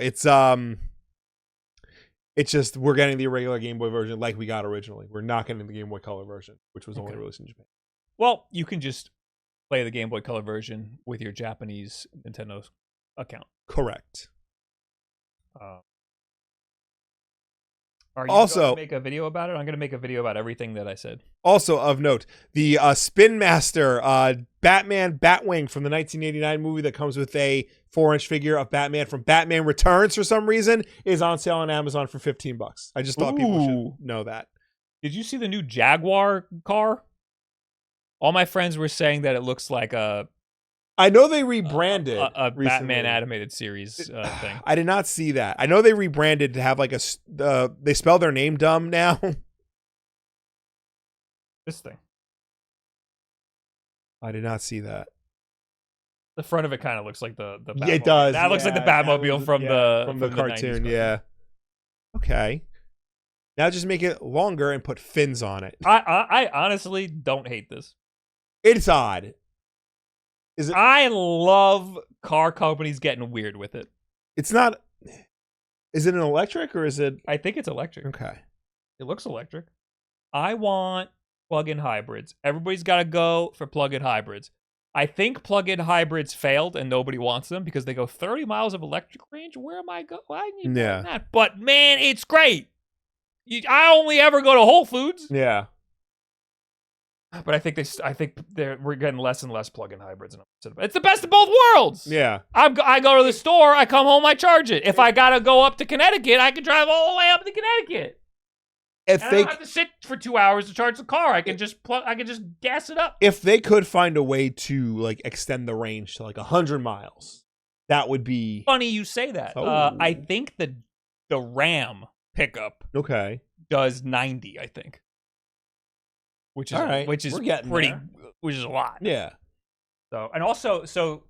It's just we're getting the regular Game Boy version like we got originally. We're not getting the Game Boy Color version, which was only released in Japan. Well, you can just play the Game Boy Color version with your Japanese Nintendo account. Correct. Are you also going to make a video about it? I'm going to make a video about everything that I said. Also of note, the Spin Master Batman Batwing from the 1989 movie that comes with a 4-inch figure of Batman from Batman Returns for some reason is on sale on Amazon for $15. I just thought people should know that. Did you see the new Jaguar car? All my friends were saying that it looks like I know they rebranded a Batman animated series thing. I did not see that. I know they rebranded to have like they spell their name dumb now. This thing. I did not see that. The front of it kind of looks like the Batmobile. Yeah, it does. That looks like the Batmobile from the cartoon. 90s. Yeah. Okay. Now just make it longer and put fins on it. I honestly don't hate this. It's odd. Is it? I love car companies getting weird with it. It's not. Is it an electric or is it? I think it's electric. Okay. It looks electric. I want plug-in hybrids. Everybody's got to go for plug-in hybrids. I think plug-in hybrids failed and nobody wants them because they go 30 miles of electric range. Where am I going? I need that. But man, it's great. I only ever go to Whole Foods. Yeah. But I think we're getting less and less plug-in hybrids. It's the best of both worlds. Yeah. I go to the store, I come home, I charge it. If I gotta go up to Connecticut, I can drive all the way up to Connecticut. I don't have to sit for 2 hours to charge the car. I can just gas it up. If they could find a way to like extend the range to like 100 miles, that would be funny you say that. I think the Ram pickup does 90. I think. Which is right. which is a lot. Yeah. So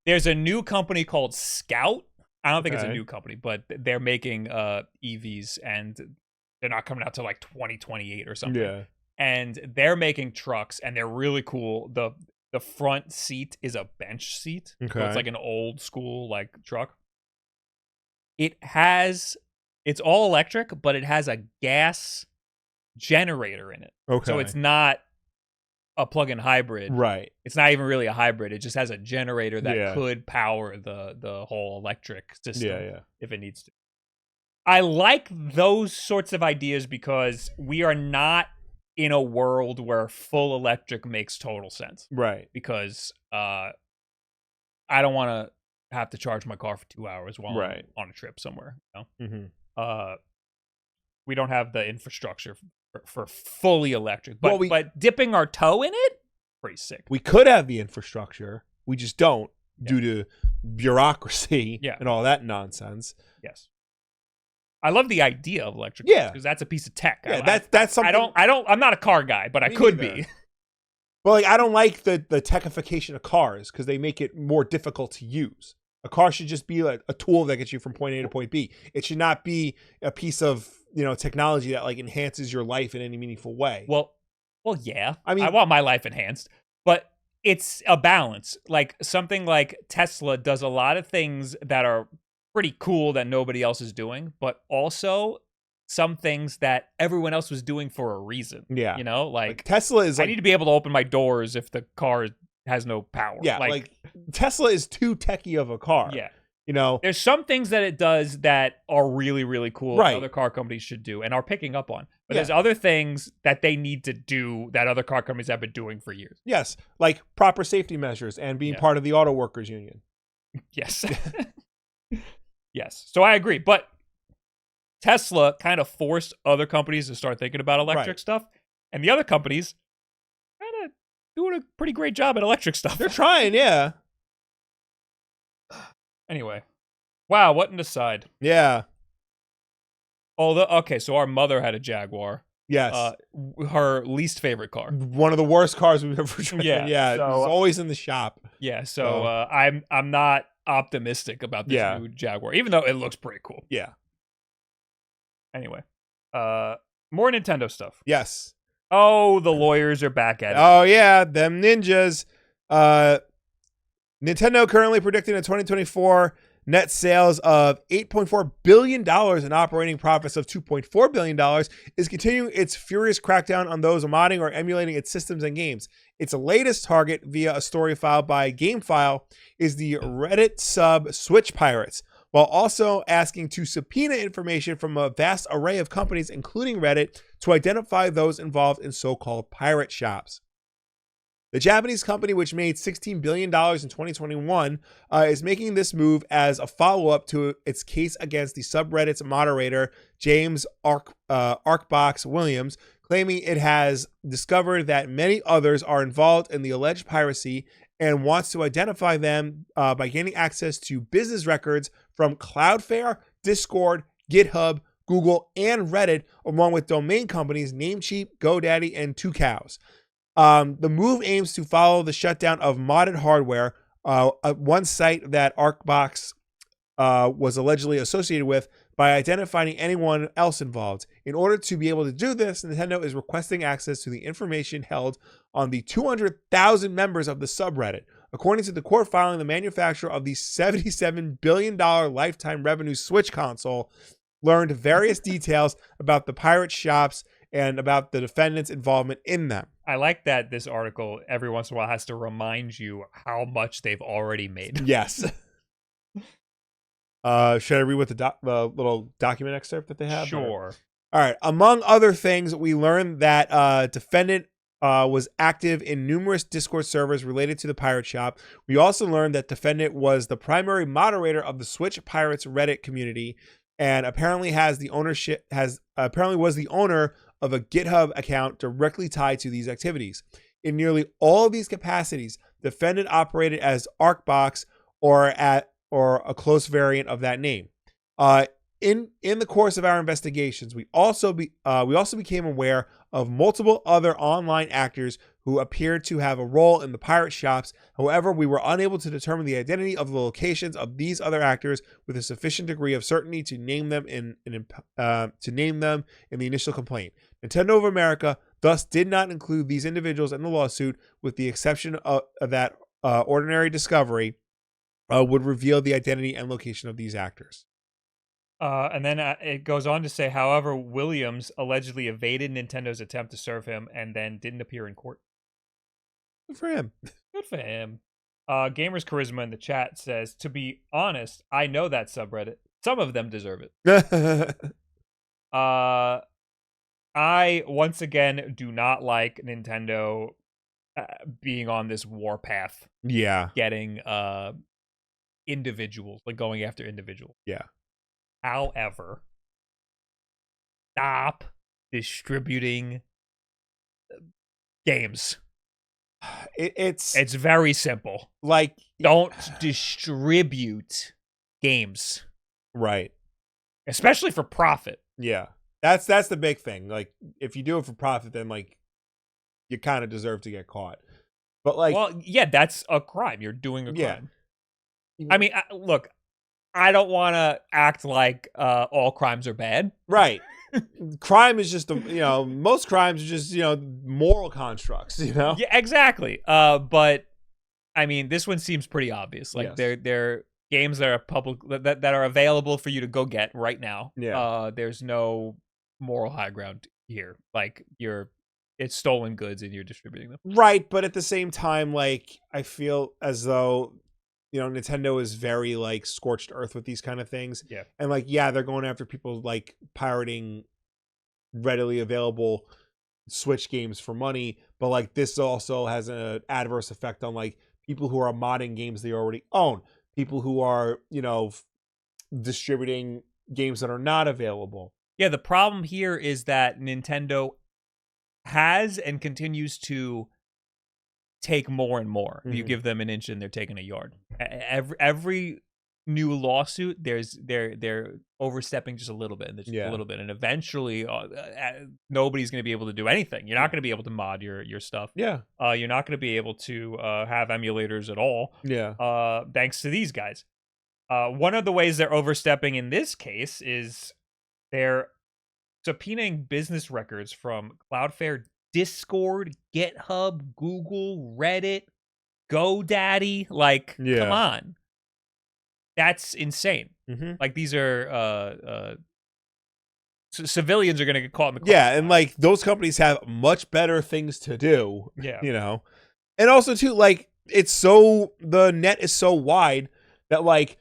there's a new company called Scout. I don't think it's a new company, but they're making EVs and they're not coming out till like 2028 or something. Yeah. And they're making trucks and they're really cool. The front seat is a bench seat. Okay. So it's like an old school like truck. It's all electric, but it has a gas generator in it. Okay. So it's not a plug-in hybrid. Right. It's not even really a hybrid. It just has a generator that could power the whole electric system if it needs to. I like those sorts of ideas because we are not in a world where full electric makes total sense. Right. Because I don't want to have to charge my car for 2 hours while I'm on a trip somewhere. You know? Mm-hmm. We don't have the infrastructure for fully electric, but dipping our toe in it, pretty sick. We could have the infrastructure, we just don't due to bureaucracy and all that nonsense. Yes, I love the idea of electric cars because that's a piece of tech. Yeah, that's something. I'm not a car guy, but I could be. But like, I don't like the techification of cars because they make it more difficult to use. A car should just be like a tool that gets you from point A to point B. It should not be a piece of technology that like enhances your life in any meaningful way. Well, yeah. I mean, I want my life enhanced, but it's a balance. Like something like Tesla does a lot of things that are pretty cool that nobody else is doing, but also some things that everyone else was doing for a reason. Yeah. Like Tesla is I need to be able to open my doors if the car has no power. Yeah, like Tesla is too techy of a car. Yeah. There's some things that it does that are really, really cool that other car companies should do and are picking up on. But there's other things that they need to do that other car companies have been doing for years. Yes, like proper safety measures and being part of the auto workers union. Yes. Yes. So I agree. But Tesla kind of forced other companies to start thinking about electric stuff. And the other companies kind of doing a pretty great job at electric stuff. They're trying, yeah. Anyway. Wow, what an aside. Yeah. Okay, so our mother had a Jaguar. Yes. Her least favorite car. One of the worst cars we've ever driven. Yeah. So, it was always in the shop. Yeah, so I'm not optimistic about this new Jaguar, even though it looks pretty cool. Yeah. Anyway. More Nintendo stuff. Yes. Oh, the lawyers are back at it. Oh, yeah. Them ninjas. Nintendo currently predicting a 2024 net sales of $8.4 billion and operating profits of $2.4 billion, is continuing its furious crackdown on those modding or emulating its systems and games. Its latest target, via a story filed by GameFile, is the Reddit sub Switch Pirates, while also asking to subpoena information from a vast array of companies, including Reddit, to identify those involved in so-called pirate shops. The Japanese company, which made $16 billion in 2021, is making this move as a follow-up to its case against the subreddit's moderator, James Arkbox Williams, claiming it has discovered that many others are involved in the alleged piracy and wants to identify them by gaining access to business records from Cloudflare, Discord, GitHub, Google, and Reddit, along with domain companies Namecheap, GoDaddy, and 2Cows. The move aims to follow the shutdown of modded hardware, one site that Arkbox was allegedly associated with, by identifying anyone else involved. In order to be able to do this, Nintendo is requesting access to the information held on the 200,000 members of the subreddit. According to the court filing, the manufacturer of the $77 billion lifetime revenue Switch console learned various details about the pirate shops and about the defendants' involvement in them. I like that this article every once in a while has to remind you how much they've already made. Yes. Should I read what the little document excerpt that they have? Sure. All right. Among other things, we learned that defendant was active in numerous Discord servers related to the pirate shop. We also learned that defendant was the primary moderator of the Switch Pirates Reddit community, and apparently was the owner of a GitHub account directly tied to these activities. In nearly all of these capacities, defendant operated as Arkbox or a close variant of that name. In the course of our investigations, we also became aware of multiple other online actors who appeared to have a role in the pirate shops. However, we were unable to determine the identity of the locations of these other actors with a sufficient degree of certainty to name them in the initial complaint. Nintendo of America thus did not include these individuals in the lawsuit, with the exception of that ordinary discovery would reveal the identity and location of these actors. And then it goes on to say, however, Williams allegedly evaded Nintendo's attempt to serve him and then didn't appear in court. Good for him. Good for him. Gamers Charisma in the chat says, to be honest, I know that subreddit. Some of them deserve it. I, once again, do not like Nintendo being on this war path. Yeah. Getting individuals, like going after individuals. Yeah. However, stop distributing games. It's very simple. Like, don't distribute games. Right. Especially for profit. Yeah. That's the big thing. Like, if you do it for profit, then like you kind of deserve to get caught. But like, well, yeah, that's a crime. You're doing a crime. Yeah. I mean, look, I don't want to act like all crimes are bad. Right. Crime is just most crimes are just moral constructs. Yeah, exactly. But I mean, this one seems pretty obvious. Like, yes. They're games that are public that are available for you to go get right now. Yeah. There's no moral high ground here. Like, it's stolen goods and you're distributing them. Right, but at the same time, like, I feel as though Nintendo is very like scorched earth with these kind of things. Yeah. And like, yeah, they're going after people like pirating readily available Switch games for money, but like this also has an adverse effect on like people who are modding games they already own, people who are, distributing games that are not available. Yeah, the problem here is that Nintendo has and continues to take more and more. Mm-hmm. You give them an inch and they're taking a yard. Every new lawsuit, they're overstepping just a little bit, and a little bit, and eventually nobody's going to be able to do anything. You're not going to be able to mod your stuff. Yeah. You're not going to be able to have emulators at all. Yeah. Thanks to these guys. One of the ways they're overstepping in this case is they're subpoenaing business records from Cloudflare, Discord, GitHub, Google, Reddit, GoDaddy. Like, come on. That's insane. Like these are civilians are going to get caught in the crossfire. Yeah, and like those companies have much better things to do. Yeah, you know, and also too, like the net is so wide that like,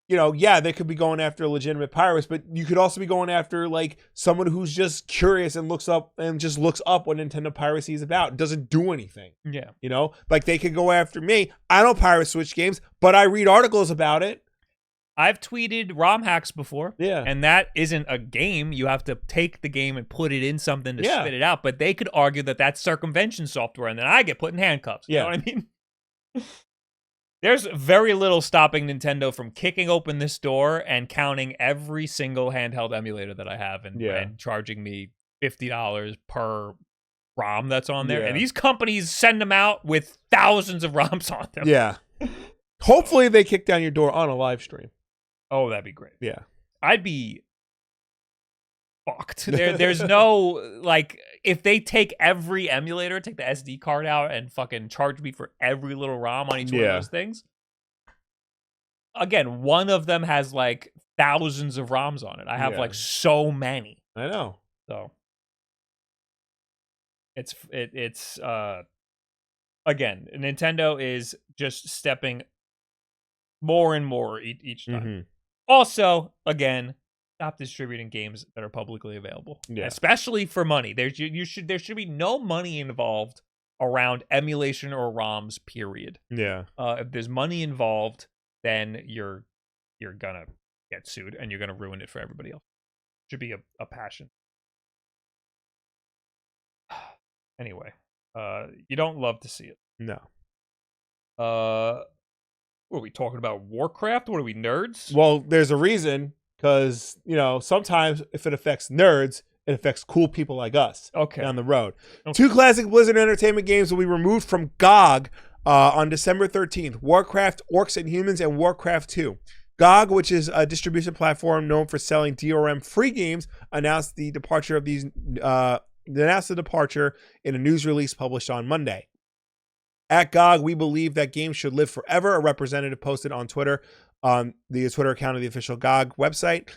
you know, yeah, they could be going after legitimate pirates, but you could also be going after like someone who's just curious and looks up what Nintendo piracy is about. It doesn't do anything. Yeah. You know, like they could go after me. I don't pirate Switch games, but I read articles about it. I've tweeted ROM hacks before. Yeah. And that isn't a game. You have to take the game and put it in something to spit it out. But they could argue that that's circumvention software, and then I get put in handcuffs. You know what I mean? There's very little stopping Nintendo from kicking open this door and counting every single handheld emulator that I have and charging me $50 per ROM that's on there. And these companies send them out with thousands of ROMs on them. Yeah. Hopefully they kick down your door on a live stream. Oh, that'd be great. Yeah. I'd be fucked. There's no, like, if they take every emulator, take the SD card out and fucking charge me for every little ROM on each one of those things. Again, one of them has like thousands of ROMs on it. I have like so many. I know. So it's again, Nintendo is just stepping more and more each time. Also, again, stop distributing games that are publicly available, especially for money. There should be no money involved around emulation or ROMs. Period. Yeah. If there's money involved, then you're gonna get sued and you're gonna ruin it for everybody else. Should be a passion. Anyway, you don't love to see it. No. What are we talking about? Warcraft? What are we, nerds? Well, there's a reason, because, you know, sometimes if it affects nerds, it affects cool people like us down the road. Two classic Blizzard Entertainment games will be removed from GOG on December 13th. Warcraft, Orcs and Humans, and Warcraft 2. GOG, which is a distribution platform known for selling DRM free games, announced the departure in a news release published on Monday. At GOG, we believe that games should live forever, a representative posted on Twitter, on the Twitter account of the official GOG website.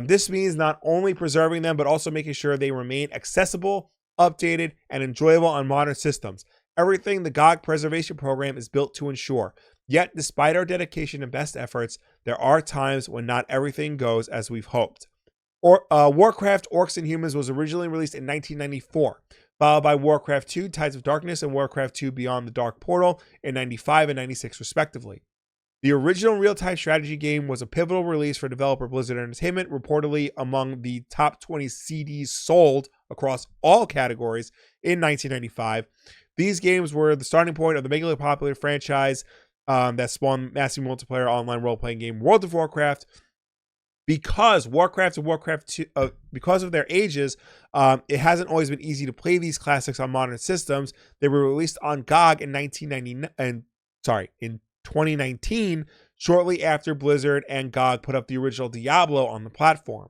This means not only preserving them, but also making sure they remain accessible, updated, and enjoyable on modern systems. Everything the GOG preservation program is built to ensure. Yet, despite our dedication and best efforts, there are times when not everything goes as we've hoped. Warcraft, Orcs and Humans was originally released in 1994. Followed by Warcraft 2, Tides of Darkness, and Warcraft 2, Beyond the Dark Portal in 95 and 96, respectively. The original real-time strategy game was a pivotal release for developer Blizzard Entertainment, reportedly among the top 20 CDs sold across all categories in 1995. These games were the starting point of the megally popular franchise that spawned massive multiplayer online role-playing game World of Warcraft. Because Warcraft and Warcraft 2, because of their ages, it hasn't always been easy to play these classics on modern systems. They were released on GOG in 2019, shortly after Blizzard and GOG put up the original Diablo on the platform.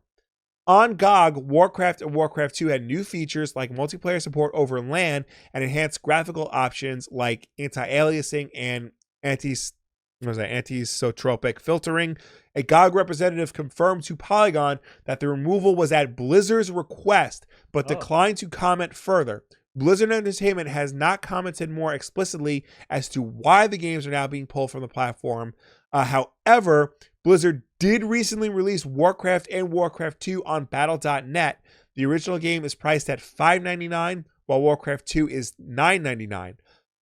On GOG, Warcraft and Warcraft 2 had new features like multiplayer support over LAN and enhanced graphical options like anti-aliasing and anisotropic filtering. A GOG representative confirmed to Polygon that the removal was at Blizzard's request, but declined to comment further. Blizzard Entertainment has not commented more explicitly as to why the games are now being pulled from the platform. However, Blizzard did recently release Warcraft and Warcraft 2 on Battle.net. The original game is priced at $5.99, while Warcraft 2 is $9.99.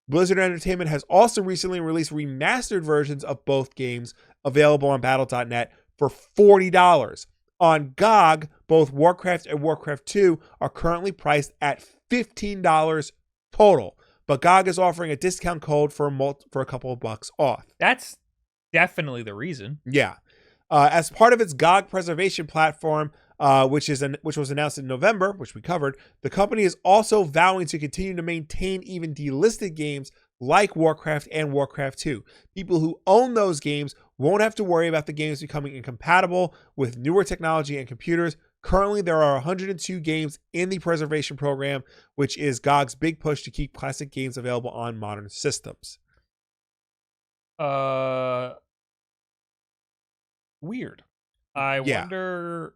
Blizzard Entertainment has also recently released remastered versions of both games available on Battle.net for $40. On GOG, both Warcraft and Warcraft 2 are currently priced at $15 total, but GOG is offering a discount code for a couple of bucks off. That's definitely the reason. Yeah. As part of its GOG preservation platform, which was announced in November, which we covered, the company is also vowing to continue to maintain even delisted games like Warcraft and Warcraft 2. People who own those games won't have to worry about the games becoming incompatible with newer technology and computers. Currently, there are 102 games in the preservation program, which is GOG's big push to keep classic games available on modern systems. weird. I wonder.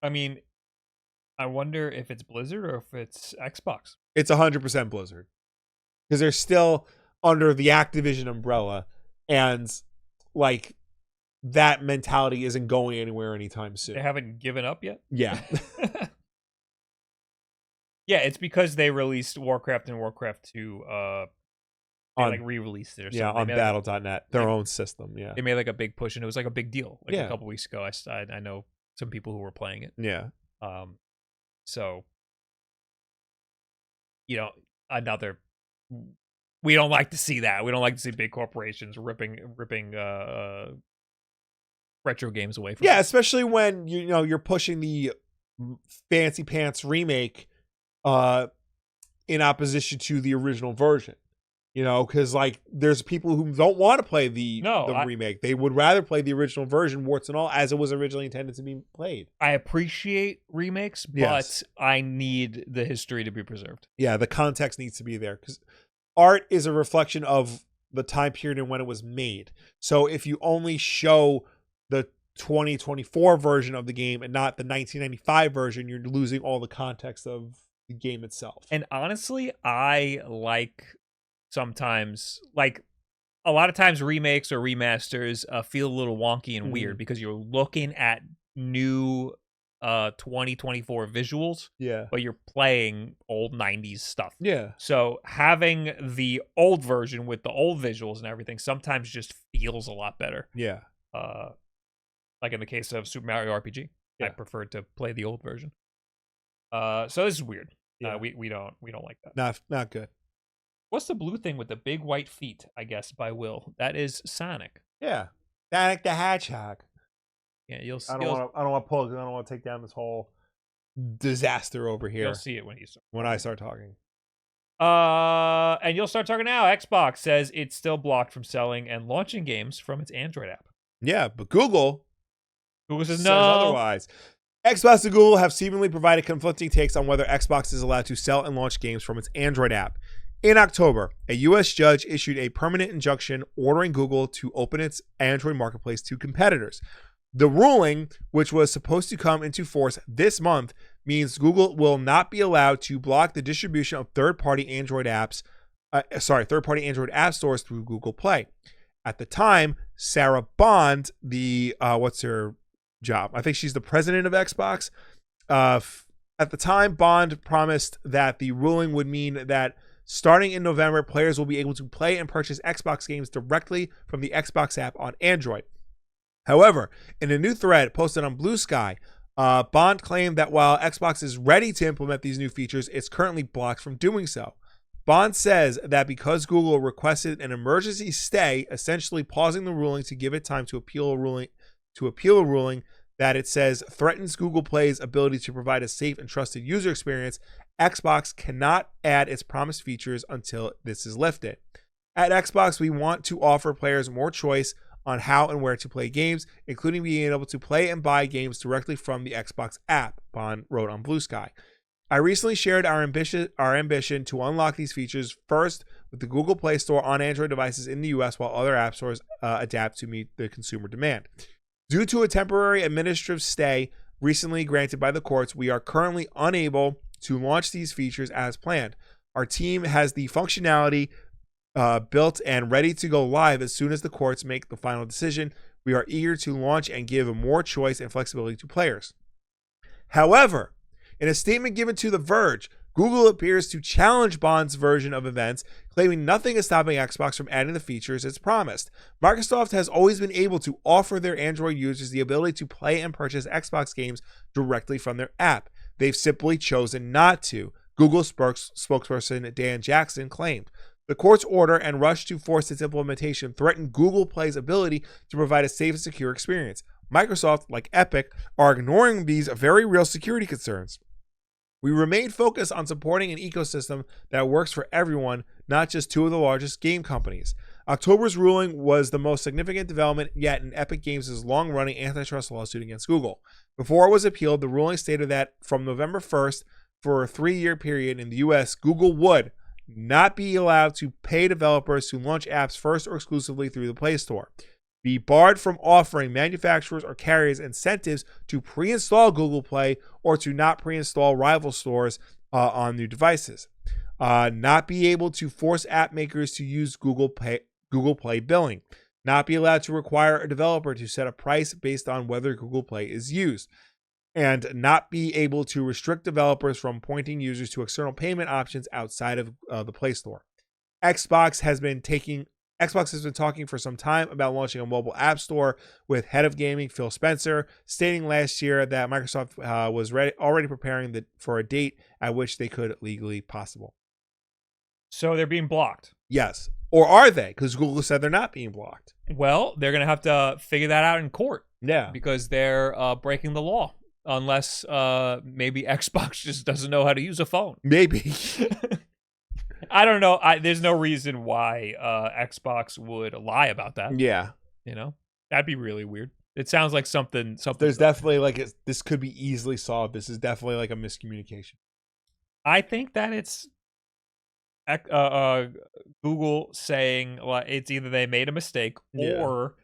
I mean, I wonder if it's Blizzard or if it's Xbox. It's 100% Blizzard, because they're still under the Activision umbrella, and like that mentality isn't going anywhere anytime soon. They haven't given up yet. Yeah. Yeah, it's because they released Warcraft and Warcraft 2. They re-released it or something. Yeah, on Battle.net, their own system. Yeah, they made like a big push, and it was like a big deal. Like a couple weeks ago, I know some people who were playing it. Yeah. So, you know, another. We don't like to see that. We don't like to see big corporations ripping retro games away from. Yeah, especially when you're pushing the fancy pants remake, in opposition to the original version. Because like there's people who don't want to play the remake. They would rather play the original version, warts and all, as it was originally intended to be played. I appreciate remakes, but I need the history to be preserved. Yeah, the context needs to be there, because art is a reflection of the time period and when it was made. So if you only show the 2024 version of the game and not the 1995 version, you're losing all the context of the game itself. And honestly, I like sometimes, like a lot of times remakes or remasters feel a little wonky and weird because you're looking at new 2024 visuals, but you're playing old 90s stuff. Yeah. So having the old version with the old visuals and everything sometimes just feels a lot better. Yeah. Like in the case of Super Mario RPG, I preferred to play the old version. So this is weird. Yeah. We don't like that. Not good. What's the blue thing with the big white feet? I guess by Will. That is Sonic. Yeah, Sonic the Hedgehog. Yeah, you'll see. I don't want to pull, because I don't want to take down this whole disaster over here. You'll see it when I start talking. And you'll start talking now. Xbox says it's still blocked from selling and launching games from its Android app. Yeah, but Google says no. Otherwise. Xbox and Google have seemingly provided conflicting takes on whether Xbox is allowed to sell and launch games from its Android app. In October, a U.S. judge issued a permanent injunction ordering Google to open its Android marketplace to competitors. The ruling, which was supposed to come into force this month, means Google will not be allowed to block the distribution of third-party Android app stores through Google Play. At the time, Sarah Bond, what's her job? I think she's the president of Xbox. At the time, Bond promised that the ruling would mean that starting in November, players will be able to play and purchase Xbox games directly from the Xbox app on Android. However, in a new thread posted on Blue Sky, Bond claimed that while Xbox is ready to implement these new features, it's currently blocked from doing so. Bond says that because Google requested an emergency stay, essentially pausing the ruling to give it time to appeal a ruling that it says threatens Google Play's ability to provide a safe and trusted user experience, Xbox cannot add its promised features until this is lifted. At Xbox, we want to offer players more choice on how and where to play games, including being able to play and buy games directly from the Xbox app, Bond wrote on Blue Sky. I recently shared our ambition to unlock these features first with the Google Play Store on Android devices in the US, while other app stores adapt to meet the consumer demand. Due to a temporary administrative stay recently granted by the courts, we are currently unable to launch these features as planned. Our team has the functionality built and ready to go live as soon as the courts make the final decision. We are eager to launch and give more choice and flexibility to players. However, in a statement given to The Verge, Google appears to challenge Bond's version of events, claiming nothing is stopping Xbox from adding the features it's promised. Microsoft has always been able to offer their Android users the ability to play and purchase Xbox games directly from their app. They've simply chosen not to, Google spokesperson Dan Jackson claimed. The court's order and rush to force its implementation threaten Google Play's ability to provide a safe and secure experience. Microsoft, like Epic, are ignoring these very real security concerns. We remain focused on supporting an ecosystem that works for everyone, not just two of the largest game companies. October's ruling was the most significant development yet in Epic Games' long-running antitrust lawsuit against Google. Before it was appealed, the ruling stated that from November 1st, for a 3-year period in the US, Google would not be allowed to pay developers to launch apps first or exclusively through the Play Store. be barred from offering manufacturers or carriers incentives to pre-install Google Play or to not pre-install rival stores on new devices. Not be able to force app makers to use Google Play billing. Not be allowed to require a developer to set a price based on whether Google Play is used. And not be able to restrict developers from pointing users to external payment options outside of the Play Store. Xbox has been talking for some time about launching a mobile app store, with head of gaming Phil Spencer stating last year that Microsoft was already preparing for a date at which they could legally possible. So they're being blocked. Yes. Or are they? Because Google said they're not being blocked. Well, they're going to have to figure that out in court. Yeah. Because they're breaking the law. Unless maybe Xbox just doesn't know how to use a phone. Maybe. I don't know. There's no reason why Xbox would lie about that. Yeah. You know? That'd be really weird. It sounds like something. There's definitely like this could be easily solved. This is definitely like a miscommunication. I think that it's Google saying it's either they made a mistake or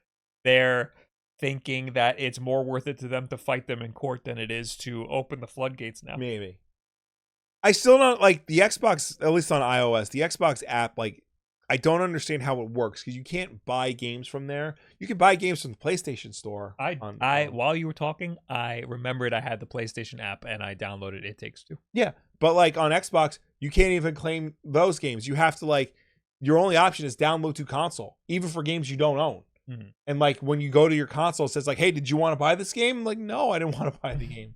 they're thinking that it's more worth it to them to fight them in court than it is to open the floodgates now. Maybe. I still don't like the Xbox, at least on iOS, the Xbox app. Like, I don't understand how it works because you can't buy games from there. You can buy games from the PlayStation Store. While you were talking, I remembered I had the PlayStation app and I downloaded It Takes Two. Yeah, but like on Xbox, you can't even claim those games. You have to your only option is download to console, even for games you don't own. Mm-hmm. And like when you go to your console, it says like, "Hey, did you want to buy this game?" I'm like, no, I didn't want to buy the game.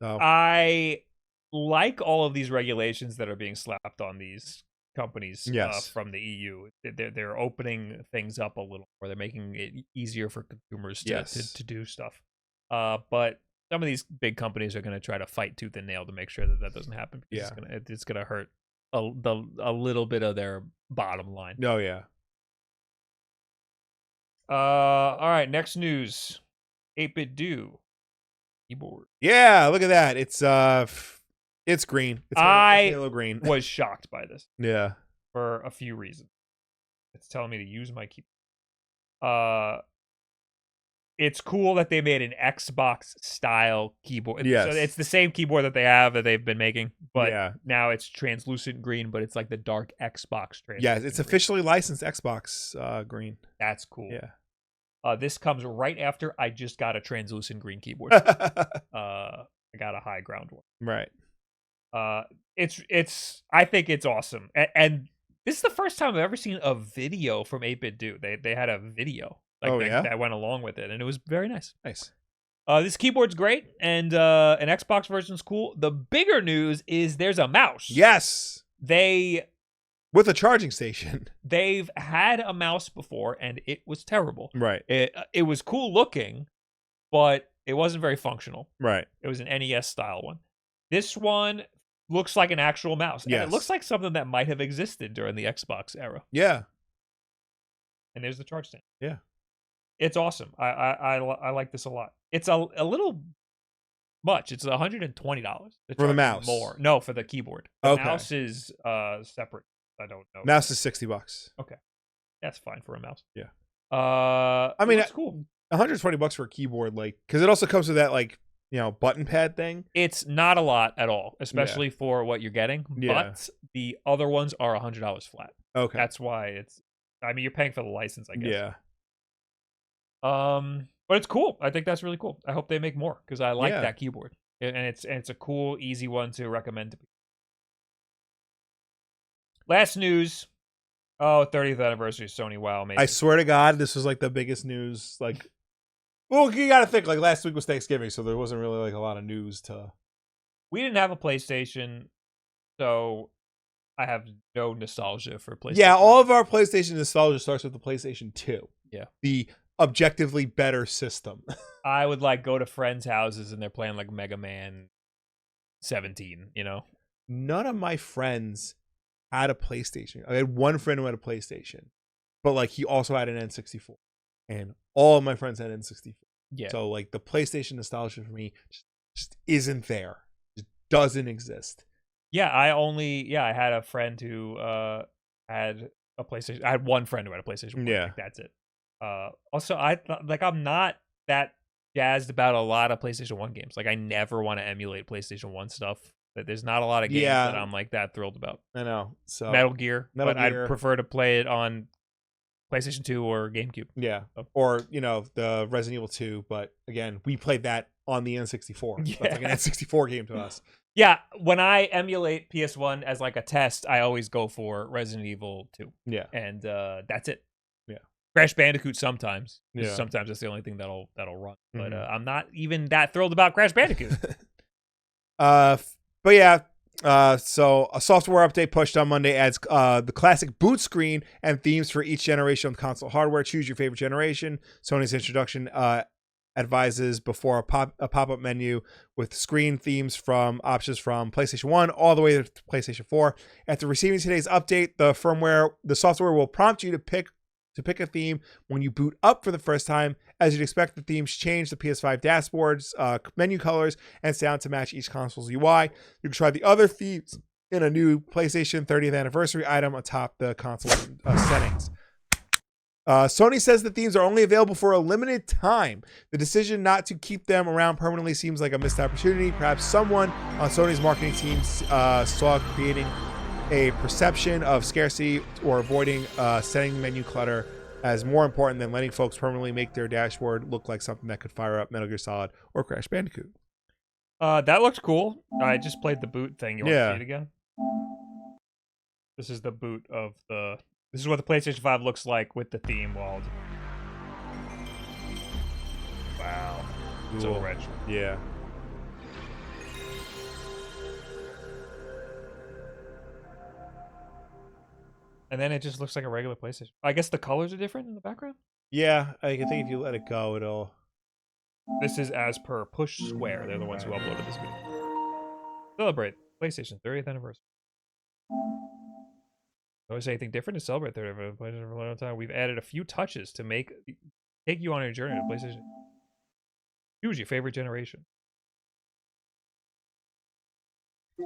So I like all of these regulations that are being slapped on these companies from the EU. They're opening things up a little more. They're making it easier for consumers to do stuff. But some of these big companies are going to try to fight tooth and nail to make sure that doesn't happen. It's going to hurt a little bit of their bottom line. Oh yeah. All right, next news. 8-bit do keyboard. Yeah, look at that. It's green. It's Halo green. Was shocked by this. Yeah. For a few reasons. It's telling me to use my keyboard. It's cool that they made an Xbox style keyboard. Yes. So it's the same keyboard that they've been making, but now it's translucent green, but it's like the dark Xbox translucent. Yeah, it's officially licensed Xbox green. That's cool. Yeah. This comes right after I just got a translucent green keyboard. I got a high ground one. Right. I think it's awesome. And this is the first time I've ever seen a video from 8-bit do. They had a video that went along with it, and it was very nice. Nice. This keyboard's great, and an Xbox version's cool. The bigger news is there's a mouse. Yes. With a charging station. They've had a mouse before, and it was terrible. Right. It was cool looking, but it wasn't very functional. Right. It was an NES style one. This one looks like an actual mouse. Yes. And it looks like something that might have existed during the Xbox era. Yeah. And there's the charge stand. Yeah. It's awesome. I like this a lot. It's a little much. It's $120 for the mouse. More. No, for the keyboard. The mouse is separate. I don't know. Mouse is $60. Okay. That's fine for a mouse. Yeah. I mean, that's cool. $120 for a keyboard, because it also comes with that button pad thing. It's not a lot at all, especially for what you're getting. Yeah. But the other ones are $100 flat. Okay. That's why you're paying for the license, I guess. Yeah. But it's cool. I think that's really cool. I hope they make more because I like that keyboard, and it's a cool, easy one to recommend to people. Last news. 30th anniversary of Sony. Wow, amazing. I swear to God, this was the biggest news. Well, you got to think last week was Thanksgiving, so there wasn't really a lot of news to. We didn't have a PlayStation, so I have no nostalgia for PlayStation. Yeah, all of our PlayStation nostalgia starts with the PlayStation 2. Yeah. The objectively better system. I would go to friends' houses and they're playing Mega Man 17, None of my friends had a PlayStation. I had one friend who had a PlayStation, but he also had an N64, and all of my friends had N64. Yeah. So the PlayStation nostalgia for me just isn't there. It doesn't exist. Yeah, I had a friend who had a PlayStation. I had one friend who had a PlayStation 1. Yeah. That's it. Also, I'm not that jazzed about a lot of PlayStation 1 games. Like, I never want to emulate PlayStation 1 stuff. There's not a lot of games that I'm like that thrilled about. I know. So Metal Gear, but I'd prefer to play it on PlayStation 2 or GameCube. Yeah. Or, the Resident Evil 2, but again, we played that on the N64. Yeah. That's like an N64 game to us. Yeah, when I emulate PS1 as like a test, I always go for Resident Evil 2. Yeah. And that's it. Yeah. Crash Bandicoot sometimes. Yeah. Sometimes that's the only thing that'll run. But I'm not even that thrilled about Crash Bandicoot. But yeah, so a software update pushed on Monday adds the classic boot screen and themes for each generation of console hardware. Choose your favorite generation. Sony's introduction advises before a pop-up menu with screen themes from options from PlayStation 1 all the way to PlayStation 4. After receiving today's update, the software will prompt you to pick a theme when you boot up for the first time. As you'd expect, the themes change the PS5 dashboards, menu colors, and sound to match each console's UI. You can try the other themes in a new PlayStation 30th anniversary item atop the console settings. Sony says the themes are only available for a limited time. The decision not to keep them around permanently seems like a missed opportunity. Perhaps someone on Sony's marketing team saw creating a perception of scarcity or avoiding setting menu clutter as more important than letting folks permanently make their dashboard look like something that could fire up Metal Gear Solid or Crash Bandicoot. That looks cool. I just played the boot thing. You want to see it again? This is the boot of the... This is what the PlayStation 5 looks like with the theme walled. Wow. Cool. So retro. Yeah. And then it just looks like a regular PlayStation. I guess the colors are different in the background? Yeah, I think if you let it go, it'll... This is as per Push Square. They're the ones who uploaded this video. Celebrate PlayStation 30th anniversary. Notice anything different to celebrate 30th anniversary for a long time? We've added a few touches to take you on your journey to PlayStation. Choose your favorite generation.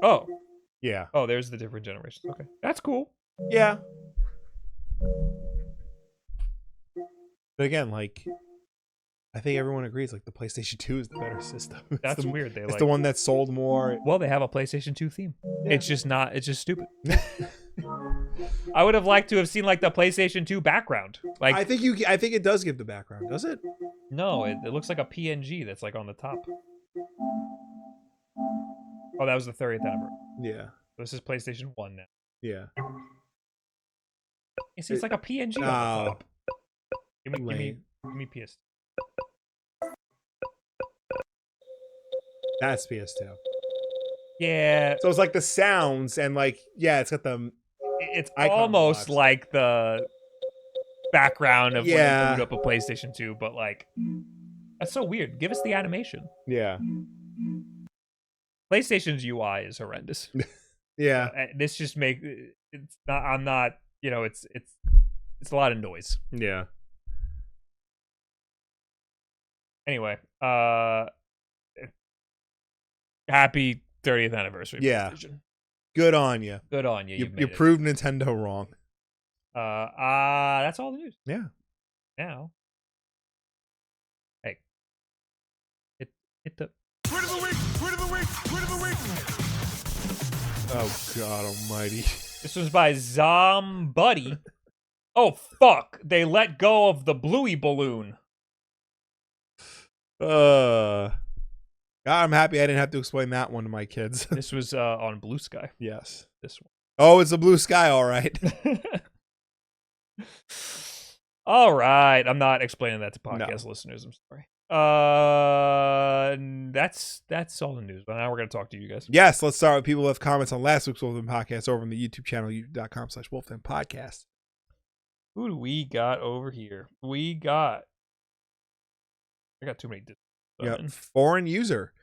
Oh. Yeah. Oh, there's the different generations. Okay. That's cool. Yeah. But again, like, I think everyone agrees, like, the PlayStation 2 is the better system. That's weird. It's the one that sold more. Well, they have a PlayStation 2 theme. Yeah. It's just stupid. I would have liked to have seen, like, the PlayStation 2 background. Like, I think it does give the background, does it? No, it looks like a PNG that's, like, on the top. Oh, that was the 30th anniversary. Yeah. This is PlayStation 1 now. Yeah. You see, it's like a PNG on the top. Give me PS2. That's PS2. Yeah. So it's like the sounds and like, yeah, it's got the... It's almost like the background of when you boot up a PlayStation 2, but like, that's so weird. Give us the animation. Yeah. PlayStation's UI is horrendous. Yeah. This just it's not, I'm not, it's a lot of noise. Yeah. Anyway, happy 30th anniversary. Yeah. Good on you. Good on you. You proved Nintendo wrong. That's all the news. Yeah. Now, hey, hit the. Word of the week. Word of the week. Word of the week. Oh God Almighty! This was by Zombuddy. Oh fuck! They let go of the Bluey balloon. God, I'm happy I didn't have to explain that one to my kids. This was on Blue Sky. Yes. This one. Oh, it's a Blue Sky, all right. All right. I'm not explaining that to podcast listeners. I'm sorry. That's all the news. But now we're going to talk to you guys. Yes, let's start with people who have comments on last week's Wulff Den podcast over on the YouTube channel, youtube.com/Wulff Den podcast. Who do we got over here? I got too many. Yep. Foreign user.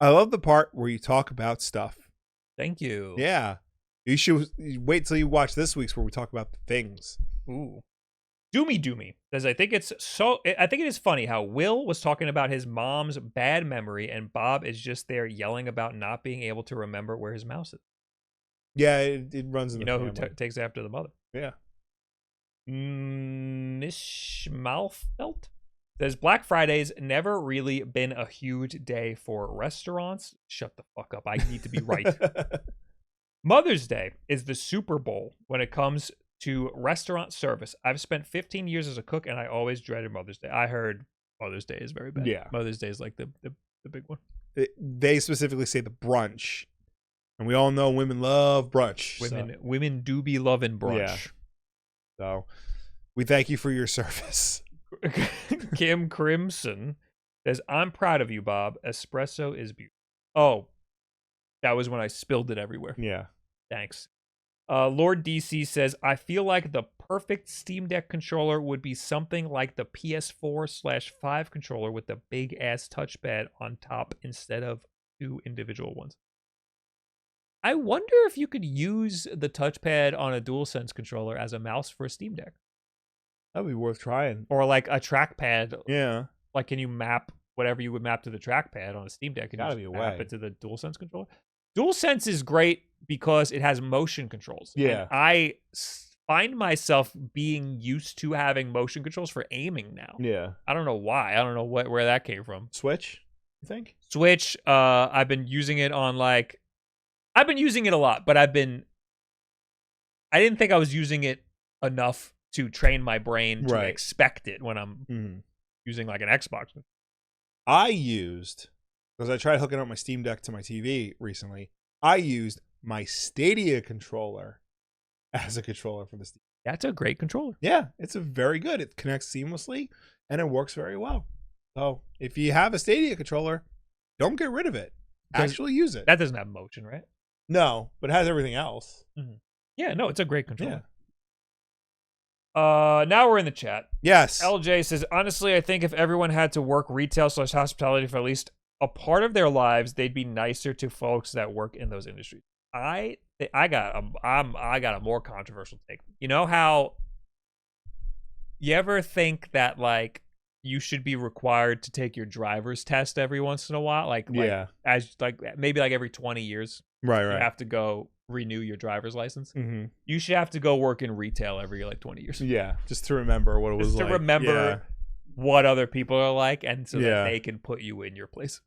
I love the part where you talk about stuff. Thank you. Yeah. You should wait till you watch this week's where we talk about the things. Ooh. Doomy says, I think it is funny how Will was talking about his mom's bad memory and Bob is just there yelling about not being able to remember where his mouse is. Yeah, it runs in the family. Who takes after the mother. Yeah. Mishmalfelt says Black Friday's never really been a huge day for restaurants. Shut the fuck up. I need to be right. Mother's Day is the Super Bowl when it comes to restaurant service. I've spent 15 years as a cook, and I always dreaded Mother's Day. I heard Mother's Day is very bad. Yeah. Mother's Day is like the big one. They specifically say the brunch. And we all know women love brunch. Women do be loving brunch. Yeah. So we thank you for your service. Kim Crimson says, I'm proud of you, Bob. Espresso is beautiful. Oh, that was when I spilled it everywhere. Yeah. Thanks. Lord DC says, I feel like the perfect Steam Deck controller would be something like the PS4/5 controller with the big ass touchpad on top instead of 2 individual ones. I wonder if you could use the touchpad on a DualSense controller as a mouse for a Steam Deck. That'd be worth trying. Or like a trackpad. Yeah. Like, can you map whatever you would map to the trackpad on a Steam Deck? Can Gotta you be a map way. it to the DualSense controller? DualSense is great because it has motion controls. Yeah. And I find myself being used to having motion controls for aiming now. Yeah. I don't know why. I don't know where that came from. Switch, you think? Switch, I've been using it on like... I've been using it a lot, but I didn't think I was using it enough to train my brain to expect it when I'm using like an Xbox. I used, because I tried hooking up my Steam Deck to my TV recently, I used my Stadia controller as a controller for the Steam. That's a great controller. Yeah, it's a very good. It connects seamlessly and it works very well. So if you have a Stadia controller, don't get rid of it. Actually use it. That doesn't have motion, right? No, but it has everything else. Yeah, no, it's a great controller. Yeah. Now we're in the chat. Yes. LJ says, honestly, I think if everyone had to work retail/hospitality for at least a part of their lives, they'd be nicer to folks that work in those industries. I got a more controversial take. You know how you ever think that like you should be required to take your driver's test every once in a while? Like maybe like every 20 years. Right. You have to go renew your driver's license. Mm-hmm. You should have to go work in retail every like 20 years. Yeah, just to remember what it was like. To remember what other people are like, and so that they can put you in your place.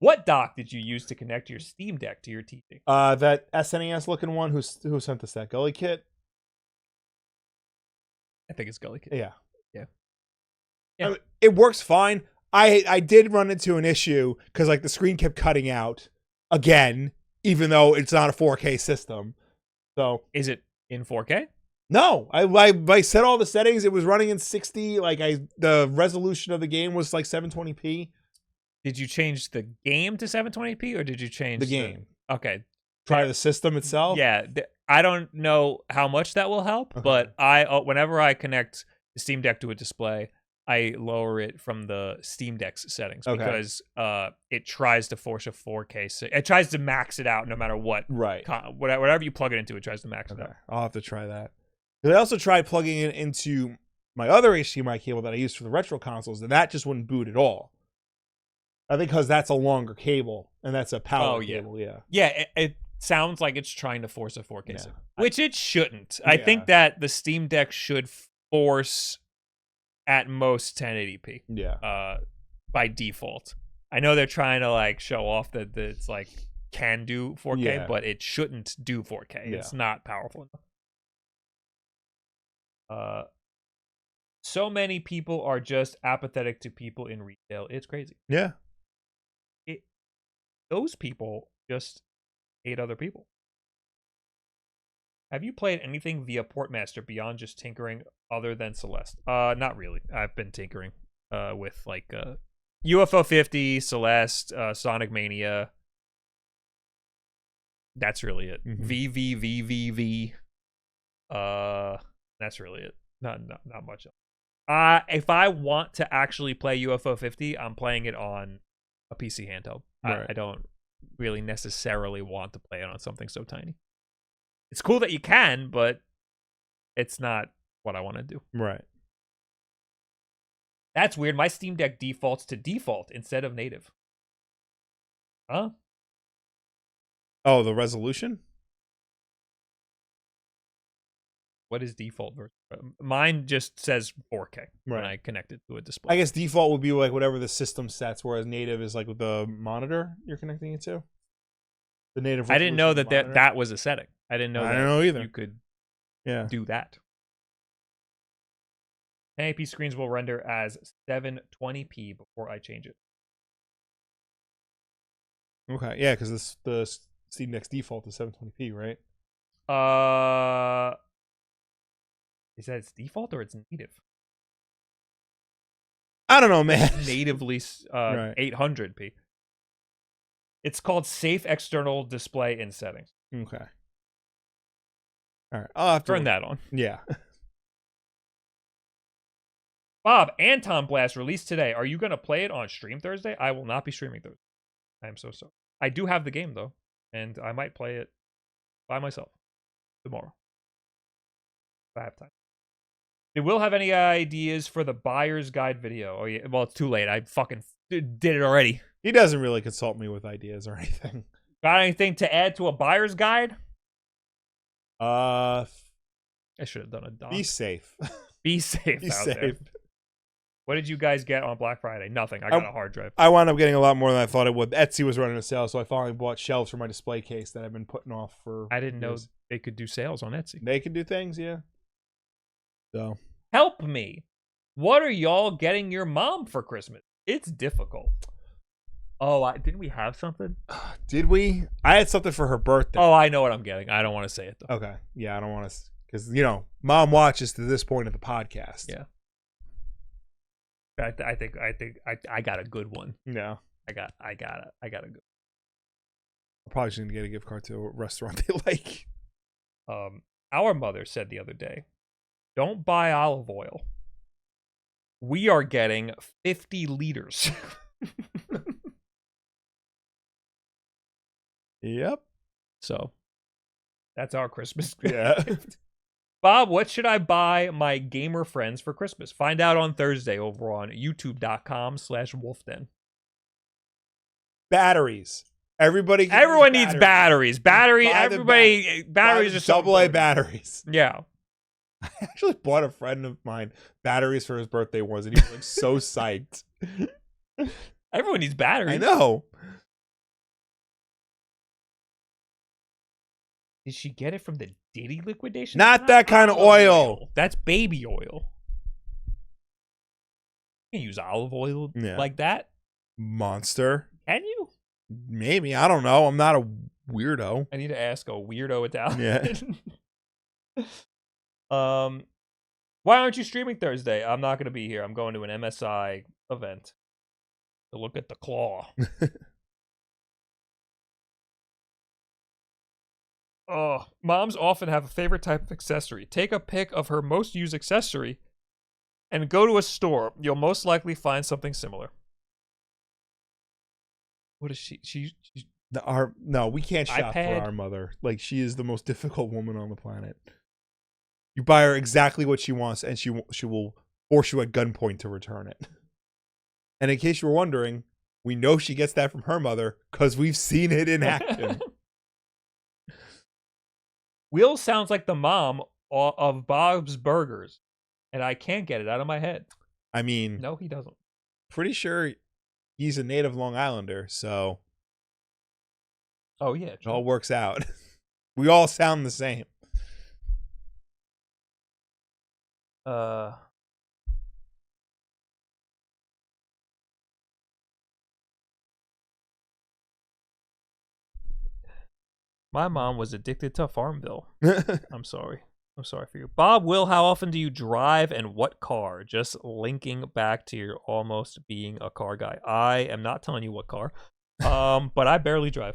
What dock did you use to connect your Steam Deck to your TV? That SNES looking one. Who sent us that? Gully Kit? I think it's Gully Kit. Yeah. Yeah. I mean, it works fine. I did run into an issue because like the screen kept cutting out again, even though it's not a 4K system. So is it in 4K? No, I set all the settings. It was running in 60. Like the resolution of the game was like 720p. Did you change the game to 720p or did you change the game? Okay. Try the system itself. Yeah, I don't know how much that will help, but whenever I connect the Steam Deck to a display, I lower it from the Steam Deck's settings because it tries to force a 4K. It tries to max it out no matter what. Right. Whatever you plug it into, it tries to max it out. I'll have to try that. I also tried plugging it into my other HDMI cable that I use for the retro consoles, and that just wouldn't boot at all. I think because that's a longer cable, and that's a power cable. Yeah, it sounds like it's trying to force a 4K signal, which it shouldn't. I think that the Steam Deck should force at most 1080p. Yeah. By default. I know they're trying to like show off that it's like can do 4K, but it shouldn't do 4K. It's not powerful enough. So many people are just apathetic to people in retail. It's crazy. Yeah. Those people just hate other people. Have you played anything via Portmaster beyond just tinkering other than Celeste? Not really. I've been tinkering with like UFO 50, Celeste, Sonic Mania. That's really it. VVVVV. That's really it. Not much else. If I want to actually play UFO 50, I'm playing it on a PC handheld. I don't really necessarily want to play it on something so tiny. It's cool that you can, but it's not what I want to do. Right. That's weird. My Steam Deck defaults to default instead of native. Huh? Oh, the resolution? What is default version? Mine just says 4K when I connect it to a display. I guess default would be like whatever the system sets, whereas native is like with the monitor you're connecting it to. The native. I didn't know that was a setting. I didn't know. I don't know either. You could do that. 1080p screens will render as 720p before I change it. Okay, yeah, because the Steam Deck's default is 720p, right? Is that its default or it's native? I don't know, man. It's natively 800p. It's called Safe External Display in Settings. Okay. All right, I'll have to turn that on. Yeah. Bob, Anton Blast released today. Are you going to play it on stream Thursday? I will not be streaming Thursday. I am so sorry. I do have the game, though, and I might play it by myself tomorrow. If I have time. They will have any ideas for the buyer's guide video. Oh, yeah. Well, it's too late. I fucking did it already. He doesn't really consult me with ideas or anything. Got anything to add to a buyer's guide? I should have done a doc. Be safe. Be safe Be out safe. there. What did you guys get on Black Friday? Nothing. I got a hard drive. I wound up getting a lot more than I thought I would. Etsy was running a sale, so I finally bought shelves for my display case that I've been putting off for I didn't years. know they could do sales on Etsy. They could do things, yeah. So help me. What are y'all getting your mom for Christmas? It's difficult. Oh, didn't we have something? Did we? I had something for her birthday. Oh, I know what I'm getting. I don't want to say it, though. Okay. Yeah, I don't want to, because, mom watches to this point of the podcast. Yeah. I think I got a good one. Yeah. I got a good. I'm probably just gonna get a gift card to a restaurant they like. Our mother said the other day, don't buy olive oil. We are getting 50 liters. Yep. So that's our Christmas gift. Yeah. Bob, what should I buy my gamer friends for Christmas? Find out on Thursday over on youtube.com/Wulff Den. Batteries. Everyone needs batteries. Batteries are AA batteries. Yeah. I actually bought a friend of mine batteries for his birthday once, and he was like so psyched. Everyone needs batteries. I know. Did she get it from the Diddy liquidation? Not that kind of oil. That's baby oil. You can use olive oil like that. Monster. Can you? Maybe. I don't know. I'm not a weirdo. I need to ask a weirdo Italian. Yeah. Why aren't you streaming Thursday? I'm not going to be here. I'm going to an MSI event to look at the claw. Oh, moms often have a favorite type of accessory. Take a pic of her most used accessory and go to a store. You'll most likely find something similar. What is she? No, we can't shop for our mother. Like, she is the most difficult woman on the planet. You buy her exactly what she wants, and she will force you at gunpoint to return it. And in case you were wondering, we know she gets that from her mother because we've seen it in action. Will sounds like the mom of Bob's Burgers, and I can't get it out of my head. I mean, no, he doesn't. Pretty sure he's a native Long Islander, so. Oh yeah, it all works out. We all sound the same. My mom was addicted to Farmville. I'm sorry. I'm sorry for you. Bob, Will, how often do you drive and what car? Just linking back to your almost being a car guy. I am not telling you what car, but I barely drive.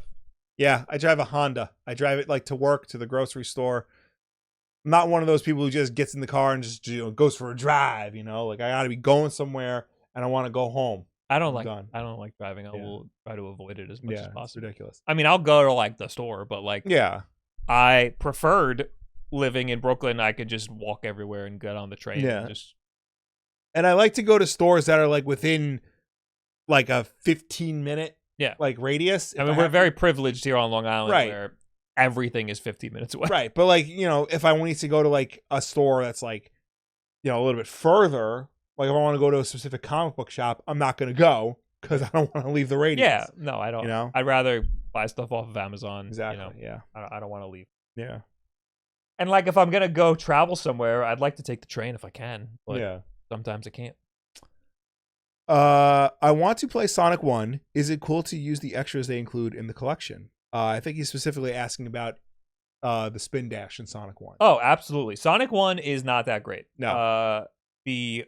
Yeah, I drive a Honda. I drive it like to work, to the grocery store. I'm not one of those people who just gets in the car and just goes for a drive, Like, I got to be going somewhere and I want to go home. I don't like driving. I will try to avoid it as much as possible. It's ridiculous. I mean, I'll go to like the store, but like I preferred living in Brooklyn. I could just walk everywhere and get on the train. And I like to go to stores that are like within like a 15-minute like radius. I mean, we're very privileged here on Long Island, right? Where everything is 15 minutes away. Right. But like, you know, if I need to go to like a store that's like, you know, a little bit further, like if I want to go to a specific comic book shop, I'm not going to go because I don't want to leave the radius. Yeah. No, I don't. You know? I'd rather buy stuff off of Amazon. Exactly. You know? Yeah. I don't want to leave. Yeah. And like if I'm going to go travel somewhere, I'd like to take the train if I can. But yeah. sometimes I can't. I want to play Sonic 1. Is it cool to use the extras they include in the collection? I think he's specifically asking about the spin dash in Sonic 1. Oh, absolutely. Sonic 1 is not that great. No. The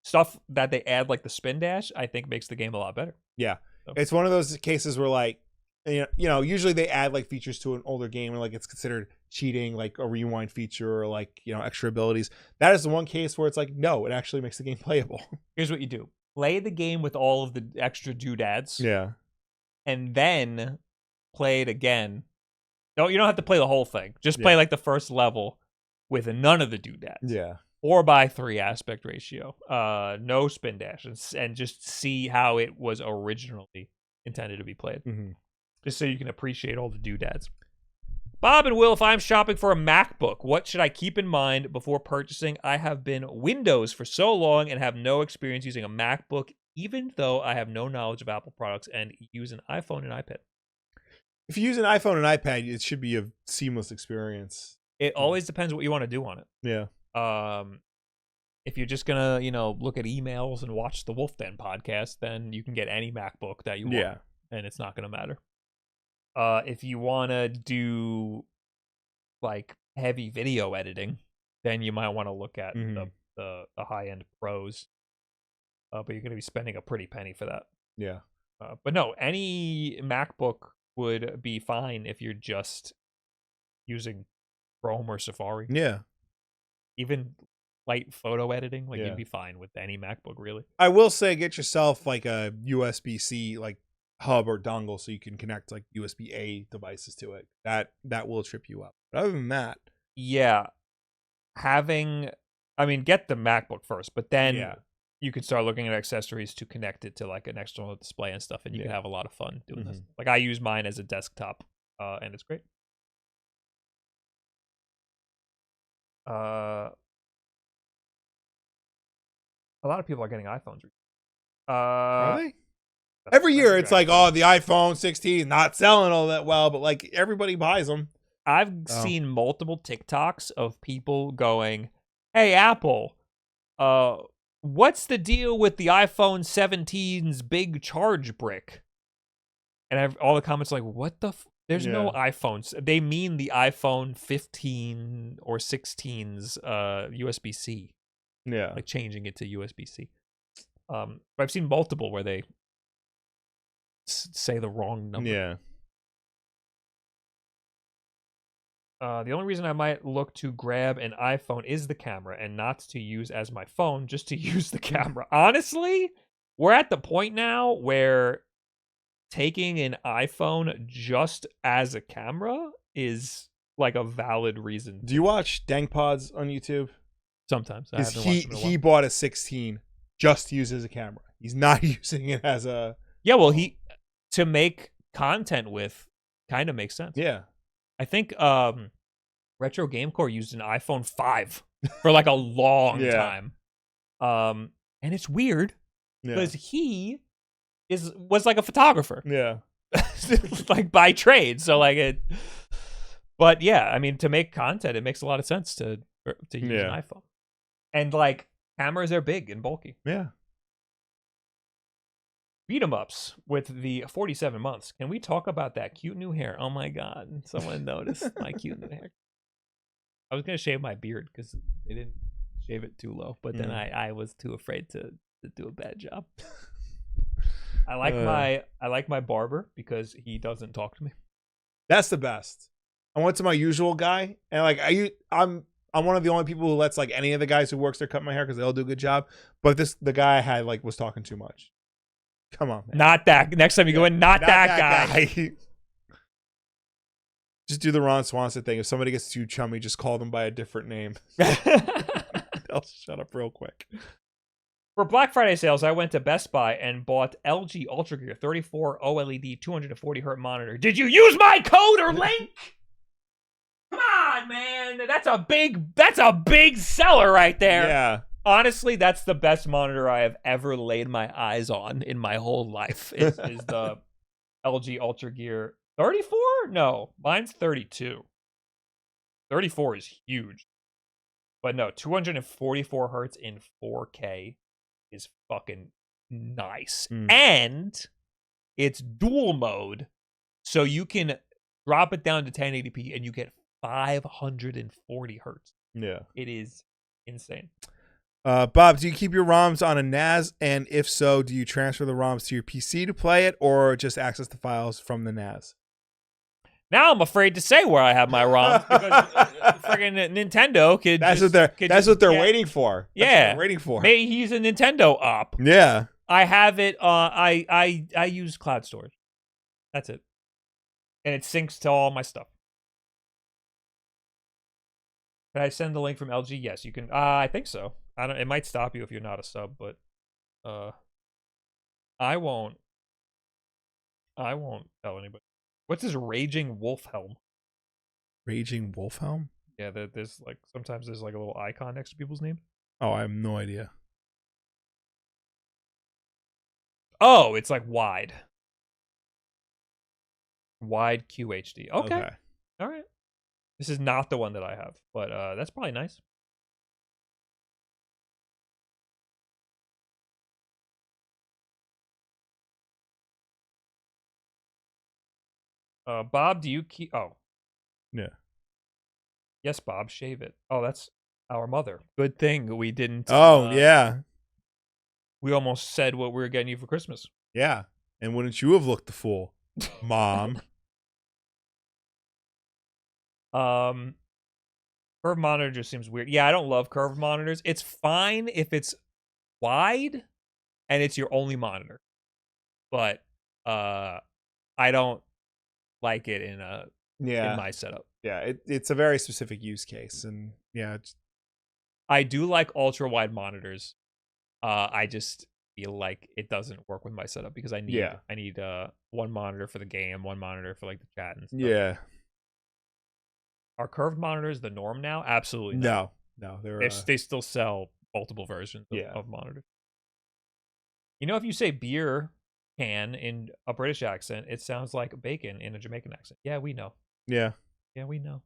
stuff that they add, like the spin dash, I think makes the game a lot better. Yeah. So. It's one of those cases where, like, you know, usually they add, like, features to an older game and, like, it's considered cheating, like a rewind feature or, like, you know, extra abilities. That is the one case where it's like, no, it actually makes the game playable. Here's what you do. Play the game with all of the extra doodads. Yeah. And then play it again. No, you don't have to play the whole thing. Just play like the first level with none of the doodads. Yeah. 4:3 aspect ratio. No spin dashes, and just see how it was originally intended to be played. Mm-hmm. Just so you can appreciate all the doodads. Bob and Will, if I'm shopping for a MacBook, what should I keep in mind before purchasing? I have been Windows for so long and have no experience using a MacBook, even though I have no knowledge of Apple products and use an iPhone and iPad. If you use an iPhone and iPad, it should be a seamless experience. It always depends what you want to do on it. Yeah. If you're just gonna, you know, look at emails and watch the Wulff Den podcast, then you can get any MacBook that you want, and it's not gonna matter. If you want to do like heavy video editing, then you might want to look at the high-end pros. But you're going to be spending a pretty penny for that. Yeah. But no, any MacBook would be fine if you're just using Chrome or Safari. Yeah. Even light photo editing, like you'd be fine with any MacBook, really. I will say, get yourself like a USB-C like hub or dongle so you can connect like USB-A devices to it. That will trip you up. But other than that, get the MacBook first, but then you can start looking at accessories to connect it to like an external display and stuff, and you can have a lot of fun doing this. Like I use mine as a desktop, and it's great. A lot of people are getting iPhones. Are they? Every year it's like, oh, the iPhone 16 not selling all that well, but like everybody buys them. I've seen multiple TikToks of people going, "Hey, Apple, what's the deal with the iPhone 17's big charge brick?" And all the comments are like, "What the? There's no iPhones." They mean the iPhone 15 or 16's USB-C. Yeah, like changing it to USB-C. But I've seen multiple where they say the wrong number. Yeah. The only reason I might look to grab an iPhone is the camera and not to use as my phone, just to use the camera. Honestly, we're at the point now where taking an iPhone just as a camera is like a valid reason. Do you watch Dangpods on YouTube? Sometimes. He bought a 16 just to use as a camera. He's not using it as a... Yeah, well, to make content with kind of makes sense. Yeah. I think Retro Gamecore used an iPhone 5 for like a long time. And it's weird because he was like a photographer. Yeah. like by trade. So like it, but yeah, I mean, to make content, it makes a lot of sense to use an iPhone. And like cameras are big and bulky. Yeah. Beat 'em ups with the 47 months. Can we talk about that cute new hair? Oh my god, someone noticed my cute new hair. I was gonna shave my beard because they didn't shave it too low, but then I was too afraid to do a bad job. I like my barber because he doesn't talk to me. That's the best. I went to my usual guy, and like I'm one of the only people who lets like any of the guys who works there cut my hair because they all do a good job. But the guy I had like was talking too much. Come on, man. Not that. Next time you go in, not that guy. Just do the Ron Swanson thing. If somebody gets too chummy, just call them by a different name. They'll shut up real quick. For Black Friday sales, I went to Best Buy and bought LG Ultra Gear 34 OLED 240 Hz monitor. Did you use my code or link? Come on, man. That's a big seller right there. Yeah. Honestly, that's the best monitor I have ever laid my eyes on in my whole life. Is the LG Ultra Gear 34? No, mine's 32. 34 is huge. But no, 244 hertz in 4K is fucking nice. And it's dual mode, so you can drop it down to 1080p and you get 540 hertz. Yeah. It is insane. Bob, do you keep your ROMs on a NAS? And if so, do you transfer the ROMs to your PC to play it or just access the files from the NAS? Now I'm afraid to say where I have my ROMs because friggin' Nintendo could. That's what they're waiting for. That's what they're waiting for. Maybe he's a Nintendo op. Yeah. I have it. I use cloud storage. That's it, and it syncs to all my stuff. Can I send the link from LG? Yes, you can. I think so. I don't. It might stop you if you're not a sub, but I won't tell anybody. What's his Raging Wolf Helm? Raging Wolf Helm? Yeah, there's like sometimes there's like a little icon next to people's names. Oh, I have no idea. Oh, it's like wide QHD. Okay. All right. This is not the one that I have, but that's probably nice. Bob, do you keep... Oh. Yeah. Yes, Bob, shave it. Oh, that's our mother. Good thing we didn't... Oh, yeah. We almost said what we were getting you for Christmas. Yeah. And wouldn't you have looked the fool, Mom? Curved monitor just seems weird. Yeah, I don't love curved monitors. It's fine if it's wide and it's your only monitor. But I don't like it in my setup. Yeah, it's a very specific use case, and yeah, I do like ultra wide monitors. I just feel like it doesn't work with my setup because I need one monitor for the game, one monitor for like the chat and stuff. Yeah. Are curved monitors the norm now? Absolutely not. No, they still sell multiple versions of monitors. You know, if you say beer can in a British accent, it sounds like bacon in a Jamaican accent. Yeah, we know. Yeah, we know.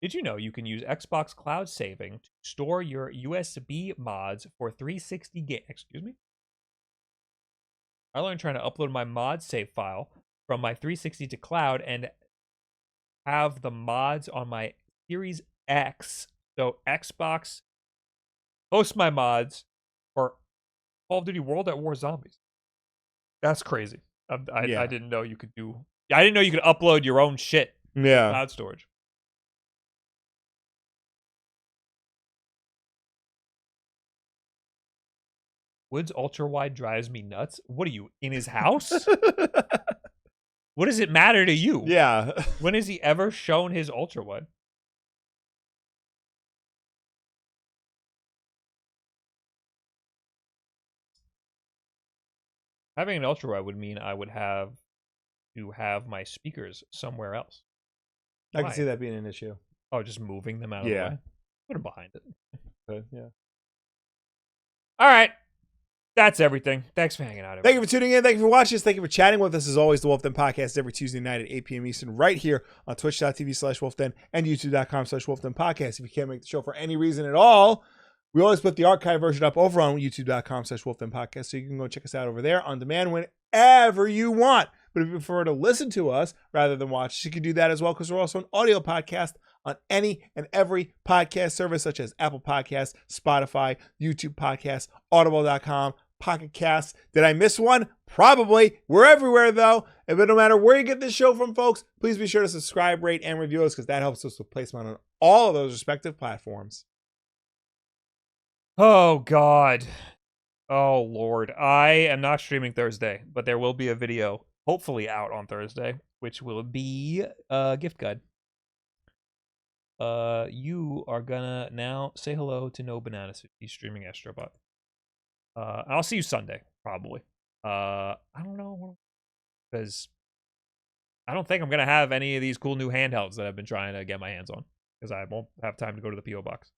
Did you know you can use Xbox Cloud Saving to store your USB mods for 360 games? Excuse me? I learned trying to upload my mod save file from my 360 to cloud and have the mods on my Series X. So Xbox hosts my mods for Call of Duty World at War Zombies. That's crazy. I didn't know you could do... I didn't know you could upload your own shit to cloud storage. Woods ultra wide drives me nuts. What are you, in his house? What does it matter to you? Yeah. When has he ever shown his ultra wide? Having an ultra wide would mean I would have to have my speakers somewhere else. I can see that being an issue. Oh, just moving them out of the way? Put them behind it. But, yeah. All right. That's everything. Thanks for hanging out, everybody. Thank you for tuning in. Thank you for watching us. Thank you for chatting with us. As always, the Wulff Den podcast every Tuesday night at 8 p.m. Eastern, right here on twitch.tv/WulffDen and youtube.com/WulffDen podcast. If you can't make the show for any reason at all, we always put the archive version up over on youtube.com/WulffDen podcast. So you can go check us out over there on demand whenever you want. But if you prefer to listen to us rather than watch, you can do that as well, because we're also an audio podcast on any and every podcast service, such as Apple Podcasts, Spotify, YouTube Podcasts, Audible.com, Pocket Casts. Did I miss one? Probably. We're everywhere, though. And no matter where you get this show from, folks, please be sure to subscribe, rate, and review us, because that helps us with placement on all of those respective platforms. Oh, God. Oh, Lord. I am not streaming Thursday, but there will be a video, hopefully out on Thursday, which will be a gift guide. you are gonna now say hello to No Banana Suit. He's streaming Astrobot. I'll see you Sunday, probably. I don't know, because I don't think I'm gonna have any of these cool new handhelds that I've been trying to get my hands on, because I won't have time to go to the PO box.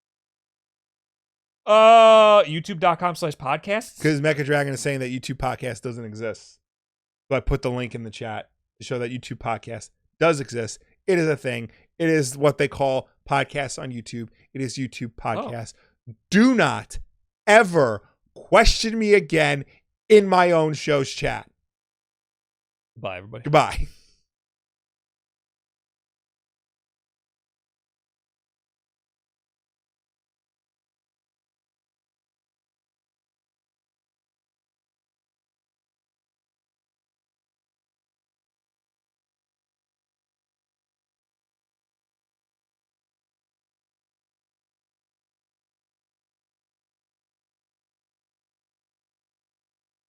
YouTube.com/podcasts. Because Mecha Dragon is saying that YouTube podcast doesn't exist. So I put the link in the chat to show that YouTube podcast does exist. It is a thing. It is what they call podcasts on YouTube. It is YouTube podcast. Oh. Do not ever question me again in my own show's chat. Bye, everybody. Goodbye.